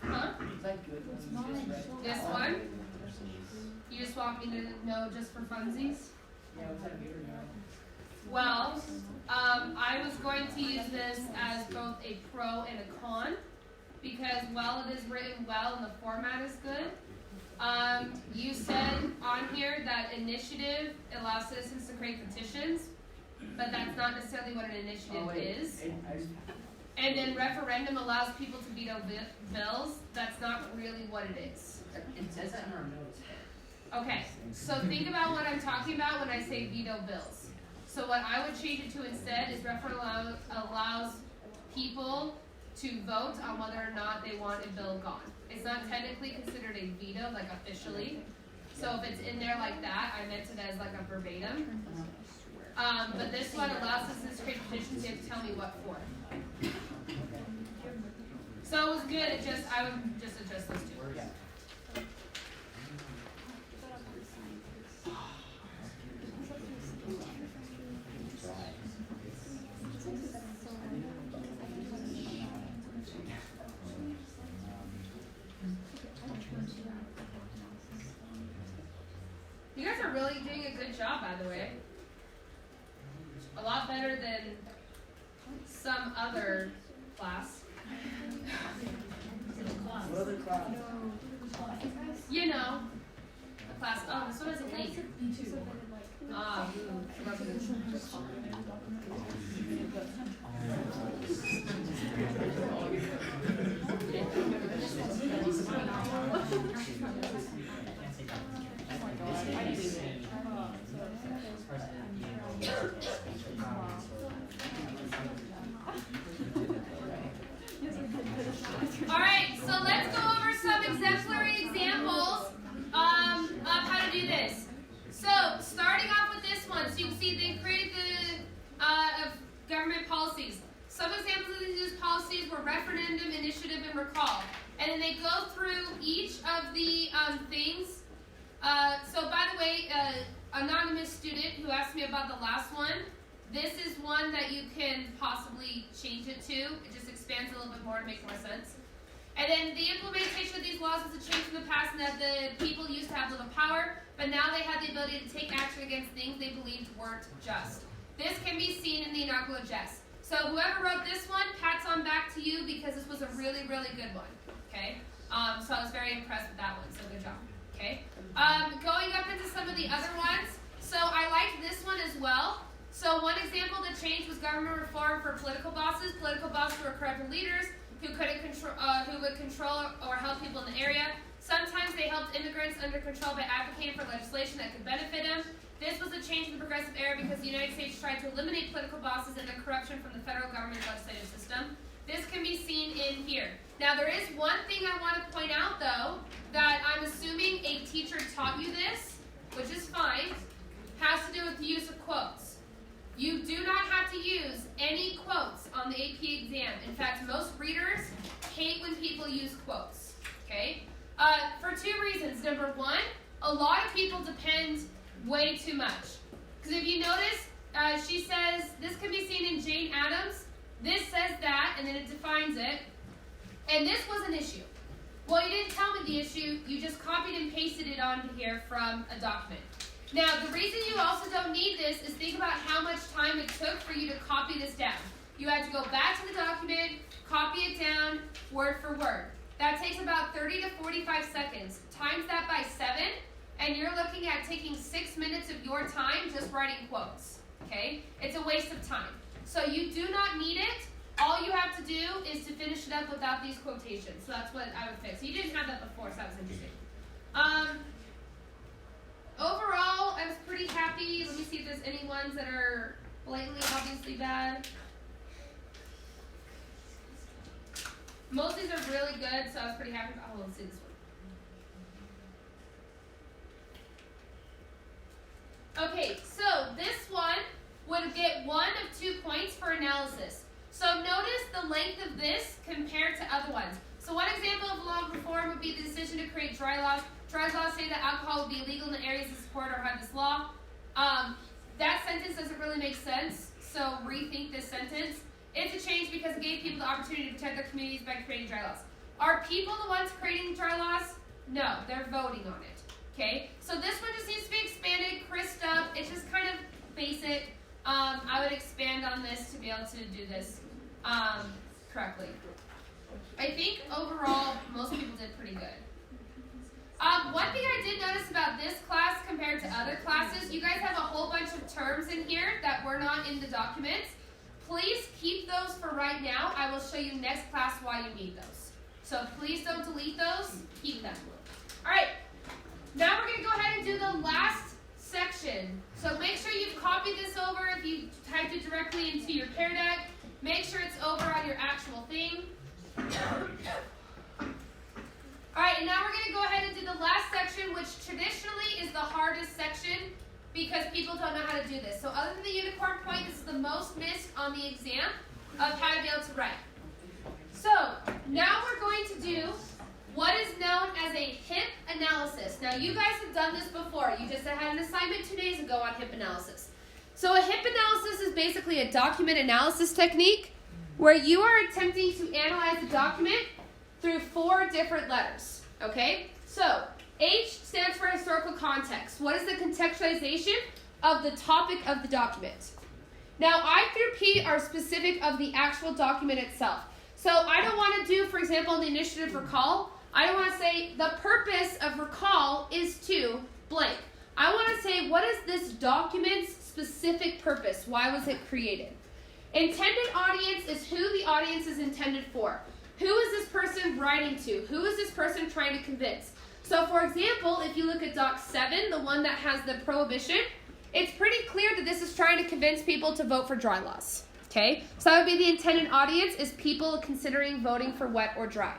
Huh? Is that good when you just read? This one? You just want me to know just for funsies? Yeah, was that good or no? Well, I was going to use this as both a pro and a con, because while it is written well and the format is good, you said on here that initiative allows citizens to create petitions, but that's not necessarily what an initiative is. And then referendum allows people to veto bills. That's not really what it is. It says that in our notes. Okay, so think about what I'm talking about when I say veto bills. So what I would change it to instead is referendum allows people to vote on whether or not they want a bill gone. It's not technically considered a veto, like officially. So if it's in there like that, I meant it as like a verbatim. But this one allows citizens to create petitions. You have to tell me what for. So it was good. It just I would just adjust those two. really doing a good job, by the way. A lot better than some other class. What other class? You know, a class. Oh, this one is a link. Ah, all right, so let's go over some exemplary examples of how to do this. So, starting off with this one, so you can see they created the of government policies. Some examples of these policies were referendum, initiative, and recall. And then they go through each of the things. So, by the way, anonymous student who asked me about the last one, this is one that you can possibly change it to. It just expands a little bit more to make more sense. And then the implementation of these laws was a change from the past in that the people used to have little power, but now they had the ability to take action against things they believed weren't just. This can be seen in the inaugural address. So whoever wrote this one, pats on back to you because this was a really, really good one. Okay? So I was very impressed with that one, so good job. Okay? Going up into some of the other ones. So I liked this one as well. So one example that changed was government reform for political bosses. Political bosses were corrupt leaders who would control or help people in the area. Sometimes they helped immigrants under control by advocating for legislation that could benefit them. This was a change in the progressive era because the United States tried to eliminate political bosses and the corruption from the federal government legislative system. This can be seen in here. Now, there is one thing I want to point out, though, that I'm assuming a teacher taught you this, which is fine, has to do with the use of quotes. You do not have to use any quotes on the AP exam. In fact, most readers hate when people use quotes, okay? For two reasons. Number one, a lot of people depend way too much. Because if you notice, she says, this can be seen in Jane Addams. This says that, and then it defines it. And this was an issue. Well, you didn't tell me the issue. You just copied and pasted it onto here from a document. Now, the reason you also don't need this is think about how much time it took for you to copy this down. You had to go back to the document, copy it down, word for word. That takes about 30 to 45 seconds. Times that by 7, and you're looking at taking 6 minutes of your time just writing quotes, okay? It's a waste of time. So you do not need it. All you have to do is to finish it up without these quotations. So that's what I would fix. You didn't have that before, so that was interesting. Overall, I was pretty happy. Let me see if there's any ones that are blatantly, obviously bad. Most of these are really good, so I was pretty happy. Oh, let's see this one. Okay, so this one would get 1 of 2 points for analysis. So notice the length of this compared to other ones. So one example of law reform would be the decision to create dry laws. Dry laws say that alcohol would be illegal in the areas that support or have this law. That sentence doesn't really make sense, so rethink this sentence. It's a change because it gave people the opportunity to protect their communities by creating dry laws. Are people the ones creating dry laws? No, they're voting on it. Okay? So this one just needs to be expanded, crisped up. It's just kind of basic. I would expand on this to be able to do this correctly. I think overall, most people did pretty good. One thing I did notice about this class compared to other classes, you guys have a whole bunch of terms in here that were not in the documents. Please keep those for right now. I will show you next class why you need those. So please don't delete those. Keep them. All right. Now we're going to go ahead and do the last section. So make sure you've copied this over. If you typed it directly into your Pear Deck, make sure it's over on your actual thing. Alright, and now we're going to go ahead and do the last section, which traditionally is the hardest section because people don't know how to do this. So other than the unicorn point, this is the most missed on the exam of how to be able to write. So now we're going to do what is known as a HIP analysis. Now you guys have done this before. You just had an assignment 2 days ago on HIP analysis. So a HIP analysis is basically a document analysis technique where you are attempting to analyze a document through 4 different letters, okay? So, H stands for historical context. What is the contextualization of the topic of the document? Now, I through P are specific of the actual document itself. So I don't want to do, for example, in the initiative recall, I don't want to say the purpose of recall is to blank. I want to say, what is this document's specific purpose? Why was it created? Intended audience is who the audience is intended for. Who is this person writing to? Who is this person trying to convince? So, for example, if you look at Doc 7, the one that has the prohibition, it's pretty clear that this is trying to convince people to vote for dry laws. Okay? So that would be the intended audience is people considering voting for wet or dry.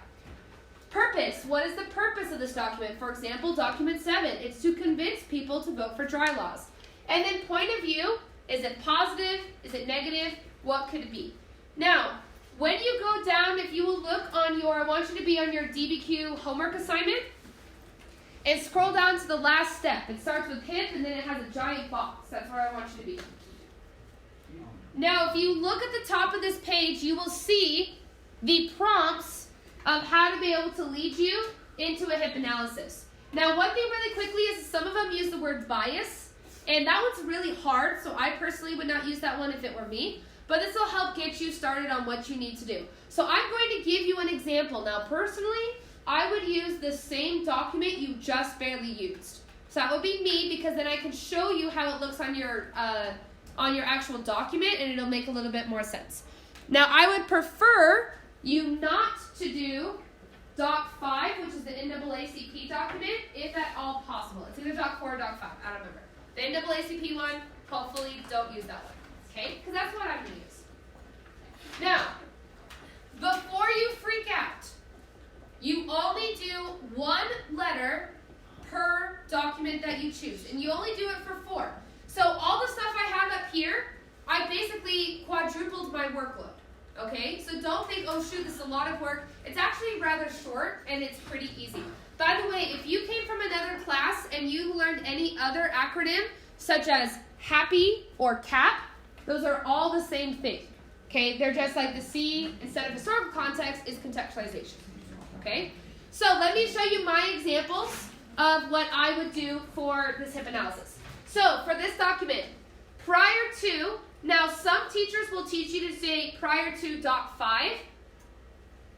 Purpose. What is the purpose of this document? For example, document 7. It's to convince people to vote for dry laws. And then point of view. Is it positive? Is it negative? What could it be? Now, when you go down, if you will look on your, I want you to be on your DBQ homework assignment, and scroll down to the last step. It starts with hip, and then it has a giant box. That's where I want you to be. Now, if you look at the top of this page, you will see the prompts of how to be able to lead you into a hip analysis. Now, one thing really quickly is some of them use the word bias, and that one's really hard, so I personally would not use that one if it were me, but this will help get you started on what you need to do. So I'm going to give you an example. Now, personally, I would use the same document you just barely used. So that would be me, because then I can show you how it looks on your actual document, and it'll make a little bit more sense. Now, I would prefer you not to do Doc 5, which is the NAACP document, if at all possible. It's either Doc 4 or Doc 5. I don't remember. The NAACP one, hopefully don't use that one. Okay? Because that's what I'm going to use. Now, before you freak out, you only do one letter per document that you choose. And you only do it for 4. So all the stuff I have up here, I basically quadrupled my workload. Okay? So don't think, oh shoot, this is a lot of work. It's actually rather short, and it's pretty easy. By the way, if you came from another class and you learned any other acronym, such as HAPPY or CAP, those are all the same thing. Okay? They're just like the C, instead of historical context, is contextualization. Okay? So let me show you my examples of what I would do for this hip analysis. So for this document, prior to, now some teachers will teach you to say prior to Doc 5.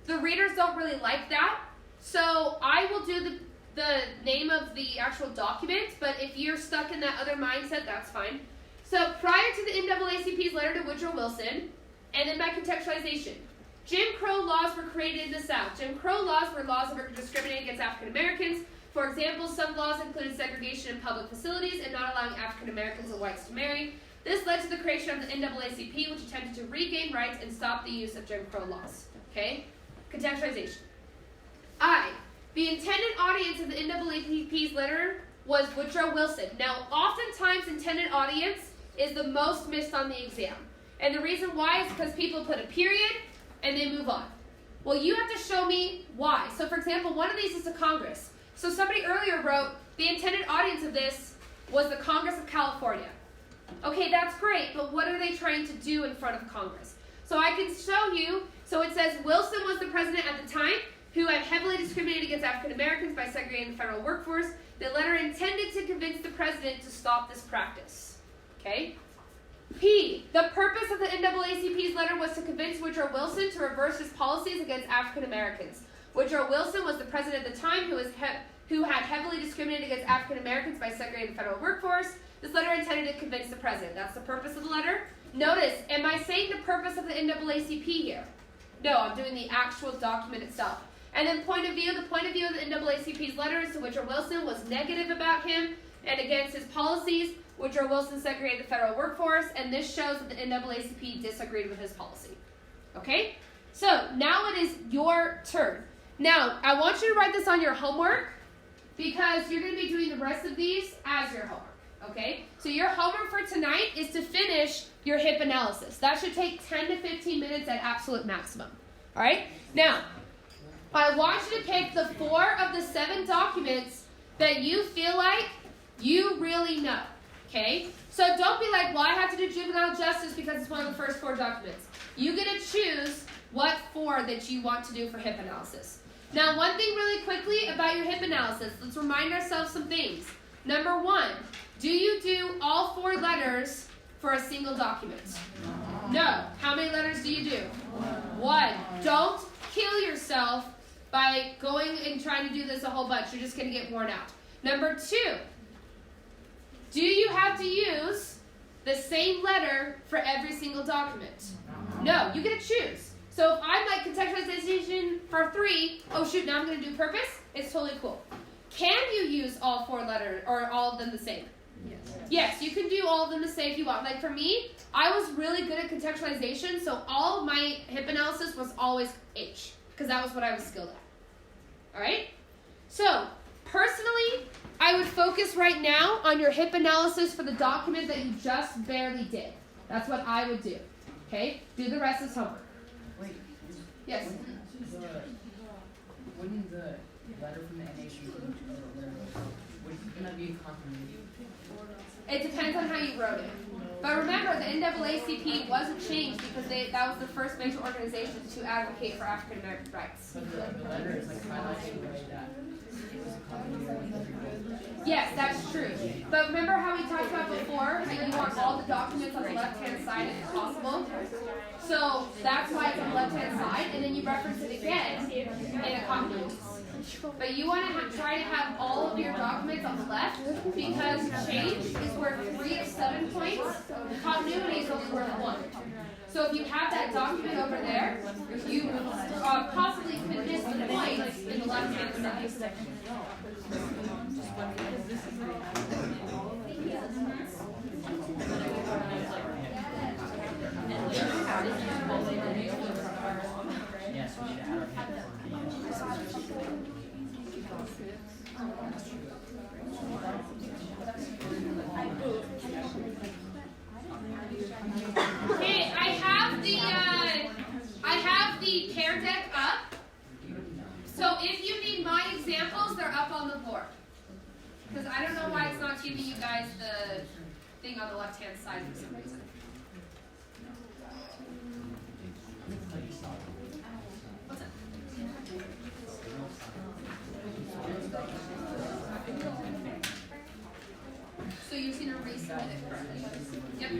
The readers don't really like that. So I will do the name of the actual document, but if you're stuck in that other mindset, that's fine. So prior to the NAACP's letter to Woodrow Wilson, and then my contextualization. Jim Crow laws were created in the South. Jim Crow laws were laws that were discriminating against African Americans. For example, some laws included segregation in public facilities and not allowing African Americans and whites to marry. This led to the creation of the NAACP, which attempted to regain rights and stop the use of Jim Crow laws. Okay? Contextualization. The intended audience of the NAACP's letter was Woodrow Wilson. Now, oftentimes, intended audience is the most missed on the exam. And the reason why is because people put a period and they move on. Well, you have to show me why. So, for example, one of these is the Congress. So somebody earlier wrote, the intended audience of this was the Congress of California. Okay, that's great, but what are they trying to do in front of Congress? So I can show you, so it says Wilson was the president at the time who had heavily discriminated against African Americans by segregating the federal workforce. The letter intended to convince the president to stop this practice. Okay? P, the purpose of the NAACP's letter was to convince Woodrow Wilson to reverse his policies against African Americans. Woodrow Wilson was the president at the time who had heavily discriminated against African Americans by segregating the federal workforce. This letter intended to convince the president. That's the purpose of the letter. Notice, am I saying the purpose of the NAACP here? No, I'm doing the actual document itself. And then point of view, the point of view of the NAACP's letters to Woodrow Wilson was negative about him and against his policies. Woodrow Wilson segregated the federal workforce, and this shows that the NAACP disagreed with his policy. Okay? So, now it is your turn. Now, I want you to write this on your homework because you're going to be doing the rest of these as your homework. Okay? So your homework for tonight is to finish your hip analysis. That should take 10 to 15 minutes at absolute maximum. All right? Now, I want you to pick the 4 of the 7 documents that you feel like you really know. Okay? So don't be like, well, I have to do juvenile justice because it's one of the first 4 documents. You get to choose what 4 that you want to do for hip analysis. Now, one thing really quickly about your hip analysis. Let's remind ourselves some things. Number 1, do you do all 4 letters for a single document? No. How many letters do you do? 1. Don't kill yourself by going and trying to do this a whole bunch. You're just going to get worn out. Number 2, do you have to use the same letter for every single document? No. You get to choose. So if I'm like contextualization for 3, oh shoot, now I'm going to do purpose, it's totally cool. Can you use all 4 letters or all of them the same? Yes, you can do all of them the same if you want. Like for me, I was really good at contextualization, so all of my HIP analysis was always H, because that was what I was skilled at. Alright? So, personally, I would focus right now on your HIP analysis for the document that you just barely did. That's what I would do. Okay? Do the rest as homework. Wait. Yes? Wouldn't the letter from the NH wouldn't that be a continuity? It depends on how you wrote it. But remember, the NAACP wasn't changed because that was the first major organization to advocate for African American rights. But the letter is like highlighted the way that it was a continuity. Yes, that's true. But remember how we talked about before, that you want all the documents on the left-hand side if possible? So that's why it's on the left-hand side, and then you reference it again in a continuity. But you want to try to have all of your documents on the left, because change is worth 3 of 7 points, continuity is only worth 1. So if you have that document over there, you possibly could miss the points in the left-hand side. Yes, we should add our head. Okay, I have the care deck up. So if you need my examples, they're up on the board. Because I don't know why it's not giving you guys the thing on the left-hand side for some reason. What's up? So you've seen her resubmit it correctly? Yep.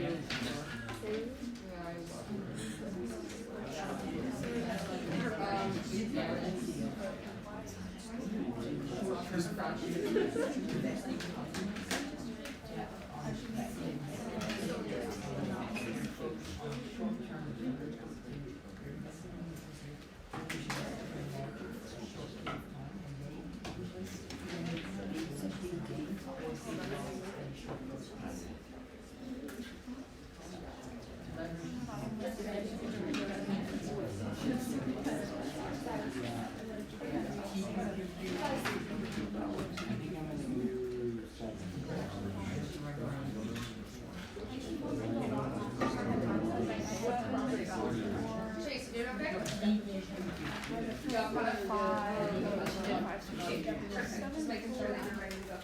Chase, you doing okay? Yeah, I'm gonna 5. Just making sure that you're ready to go.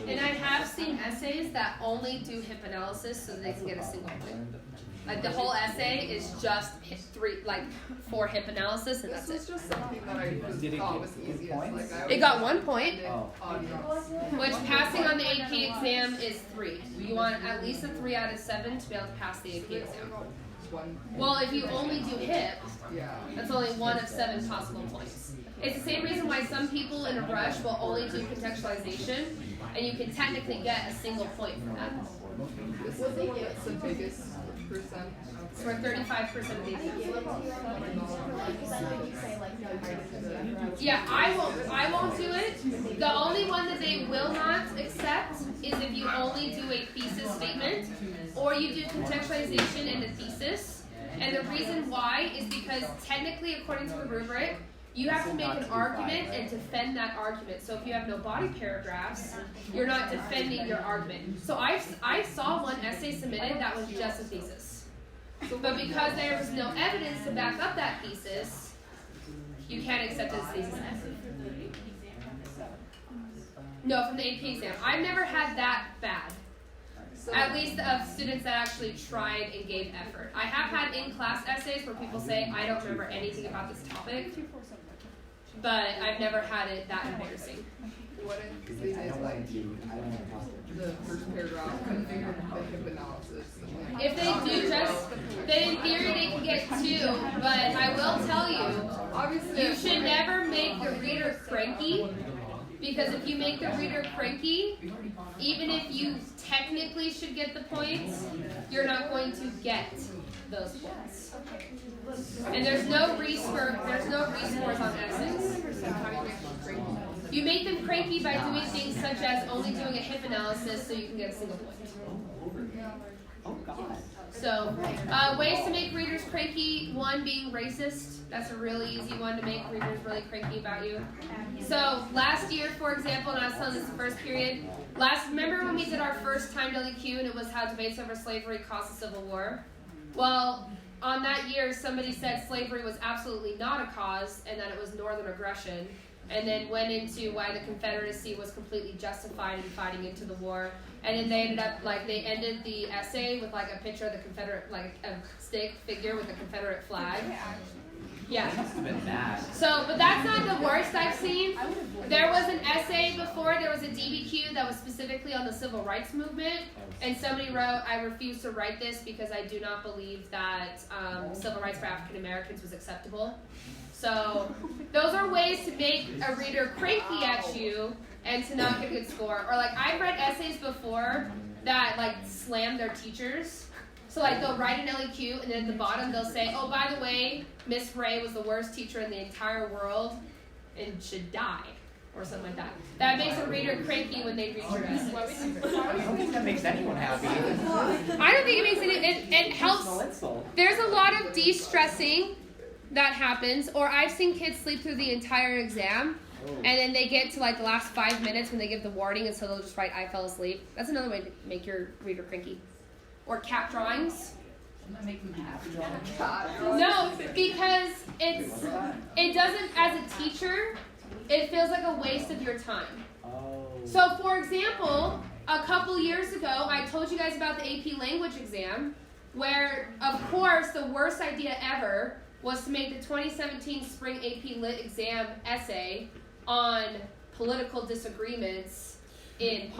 And I have seen essays that only do HIP analysis so they can get a single point. Like the whole essay is just 4 HIP analysis, and that's This it. was just something that I just Did it thought get was good easiest. points? Like, I It got 1 point, Which which passing on the AP exam is 3. You want at least a 3 out of 7 to be able to pass the AP exam. Well, if you only do HIP, yeah. that's only 1 of 7 possible points. It's the same reason why some people in a rush will only do contextualization, and you can technically get a single point for that. This is what's the biggest percent. It's for 35% of the exam. Yeah, I won't do it. The only one that they will not accept is if you only do a thesis statement, or you do contextualization in the thesis, and And the reason why is because technically, according to the rubric, you have to make an argument and defend that argument. So if you have no body paragraphs, you're not defending your argument. So I saw one essay submitted that was just a thesis. But because there was no evidence to back up that thesis, you can't accept it as thesis. No, from the AP exam. I've never had that bad. At least of students that actually tried and gave effort. I have had in-class essays where people say, I don't remember anything about this topic, but I've never had it that embarrassing. What if they did like the first paragraph configured the hip analysis? If they do just, then in theory they can get 2, but I will tell you, you should never make the reader cranky, because if you make the reader cranky, even if you technically should get the points, you're not going to get those points. And there's no rescores on essays. You make them cranky by doing things such as only doing a hip analysis so you can get a single point. Oh God. So, ways to make readers cranky. 1, being racist. That's a really easy one to make readers really cranky about you. So, last year, for example, and I was telling this the first period, remember when we did our first timed LEQ and it was how debates over slavery caused the Civil War? Well, on that year, somebody said slavery was absolutely not a cause and that it was northern aggression, and then went into why the Confederacy was completely justified in fighting into the war. And then they ended up, they ended the essay with, a picture of the Confederate, a stick figure with the Confederate flag. Yeah. Must have been bad. So, but that's not the worst I've seen. There was an essay before, there was a DBQ that was specifically on the civil rights movement, and somebody wrote, I refuse to write this because I do not believe that civil rights for African Americans was acceptable. So, those are ways to make a reader cranky at you and to not get a good score. Or I've read essays before that slam their teachers. So they'll write an LEQ and then at the bottom they'll say, oh, by the way, Miss Ray was the worst teacher in the entire world and should die. Or something like that. That makes a reader cranky when they read your essays. I don't think that makes anyone happy. I don't think it makes it helps. There's a lot of de-stressing that happens, or I've seen kids sleep through the entire exam, and then they get to the last 5 minutes when they give the warning, and so they'll just write, I fell asleep. That's another way to make your reader cranky. Or cat drawings. No, because it doesn't, as a teacher, it feels like a waste of your time. So, for example, a couple years ago, I told you guys about the AP language exam, where, of course, the worst idea ever was to make the 2017 spring AP Lit exam essay on political disagreements in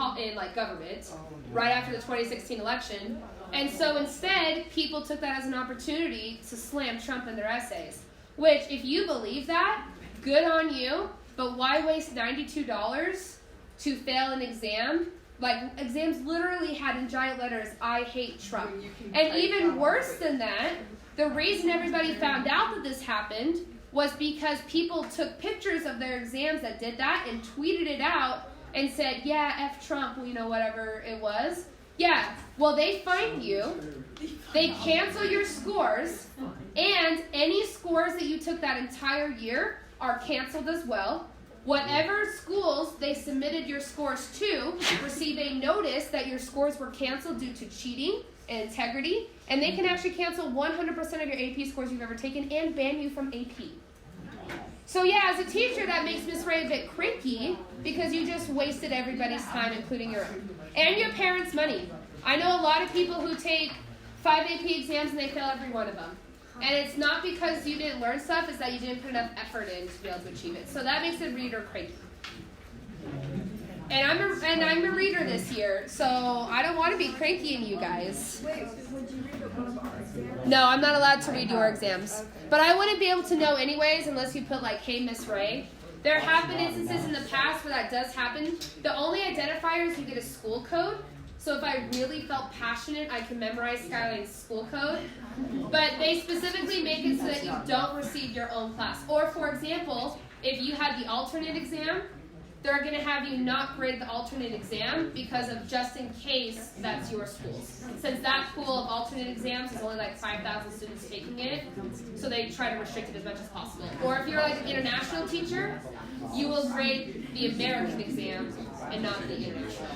government right after the 2016 election. And so instead, people took that as an opportunity to slam Trump in their essays. Which, if you believe that, good on you, but why waste $92 to fail an exam? Exams literally had in giant letters, I hate Trump. And even worse than that, the reason everybody found out that this happened was because people took pictures of their exams that did that and tweeted it out and said, yeah, F Trump, whatever it was. Yeah, well, they find you, they cancel your scores, and any scores that you took that entire year are canceled as well. Whatever schools they submitted your scores to receive a notice that your scores were canceled due to cheating and integrity, and they can actually cancel 100% of your AP scores you've ever taken and ban you from AP. So yeah, as a teacher, that makes Miss Ray a bit cranky because you just wasted everybody's time, including your own. And your parents' money. I know a lot of people who take 5 AP exams and they fail every one of them. And it's not because you didn't learn stuff, it's that you didn't put enough effort in to be able to achieve it. So that makes a reader cranky. And I'm a reader this year, so I don't want to be cranky in you guys. Wait, would you read one of our exams? No, I'm not allowed to read your exams. But I wouldn't be able to know anyways unless you put hey, Miss Ray. There have been instances in the past where that does happen. The only identifier is you get a school code. So if I really felt passionate, I can memorize Skyline's school code. But they specifically make it so that you don't receive your own class. Or for example, if you had the alternate exam, they're going to have you not grade the alternate exam because of just in case that's your school's. Since that pool of alternate exams is only like 5,000 students taking it, so they try to restrict it as much as possible. Or if you're like an international teacher, you will grade the American exam and not the international.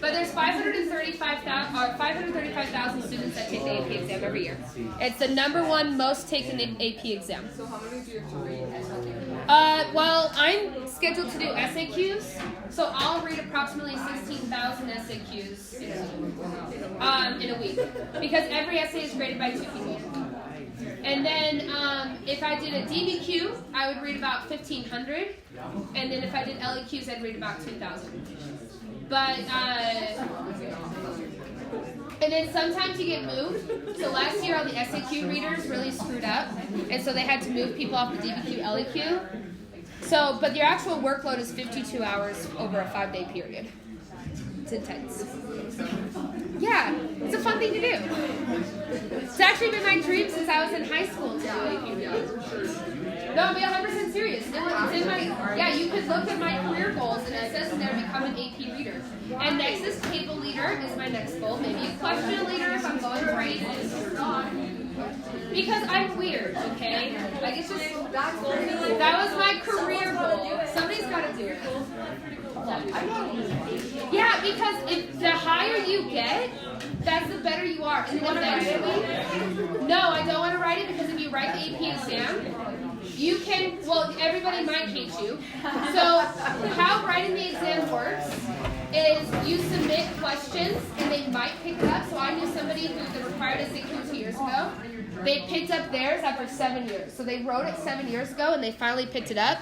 But there's 535,000 students that take the AP exam every year. It's the #1 most taken AP exam. So how many do you have to read? Well, I'm scheduled to do SAQs, so I'll read approximately 16,000 SAQs in a week, because every essay is graded by 2 people. And then if I did a DBQ, I would read about 1,500, and then if I did LEQs, I'd read about 2,000. But and then sometimes you get moved. So last year, all the SAQ readers really screwed up, and so they had to move people off the DBQ, LEQ. So, but your actual workload is 52 hours over a 5-day period. It's intense. Yeah, it's a fun thing to do. It's actually been my dream since I was in high school to do AP reading. No, I'm being 100% serious. It's in my, yeah, you could look at my career goals, and it says in there, become an AP reader. And next is table leader is my next goal. Maybe a question leader if I'm going crazy. Because I'm weird, okay? Like, it's just, that was my career goal. Somebody's got to do it. Yeah, because if the higher you get, that's the better you are. And then eventually, no, I don't want to write it, because if you write the AP exam, you can, well, everybody might hate you. So how writing the exam works is you submit questions and they might pick it up. So I knew somebody who the required SAQ 2 years ago. They picked up theirs after 7 years. So they wrote it 7 years ago and they finally picked it up.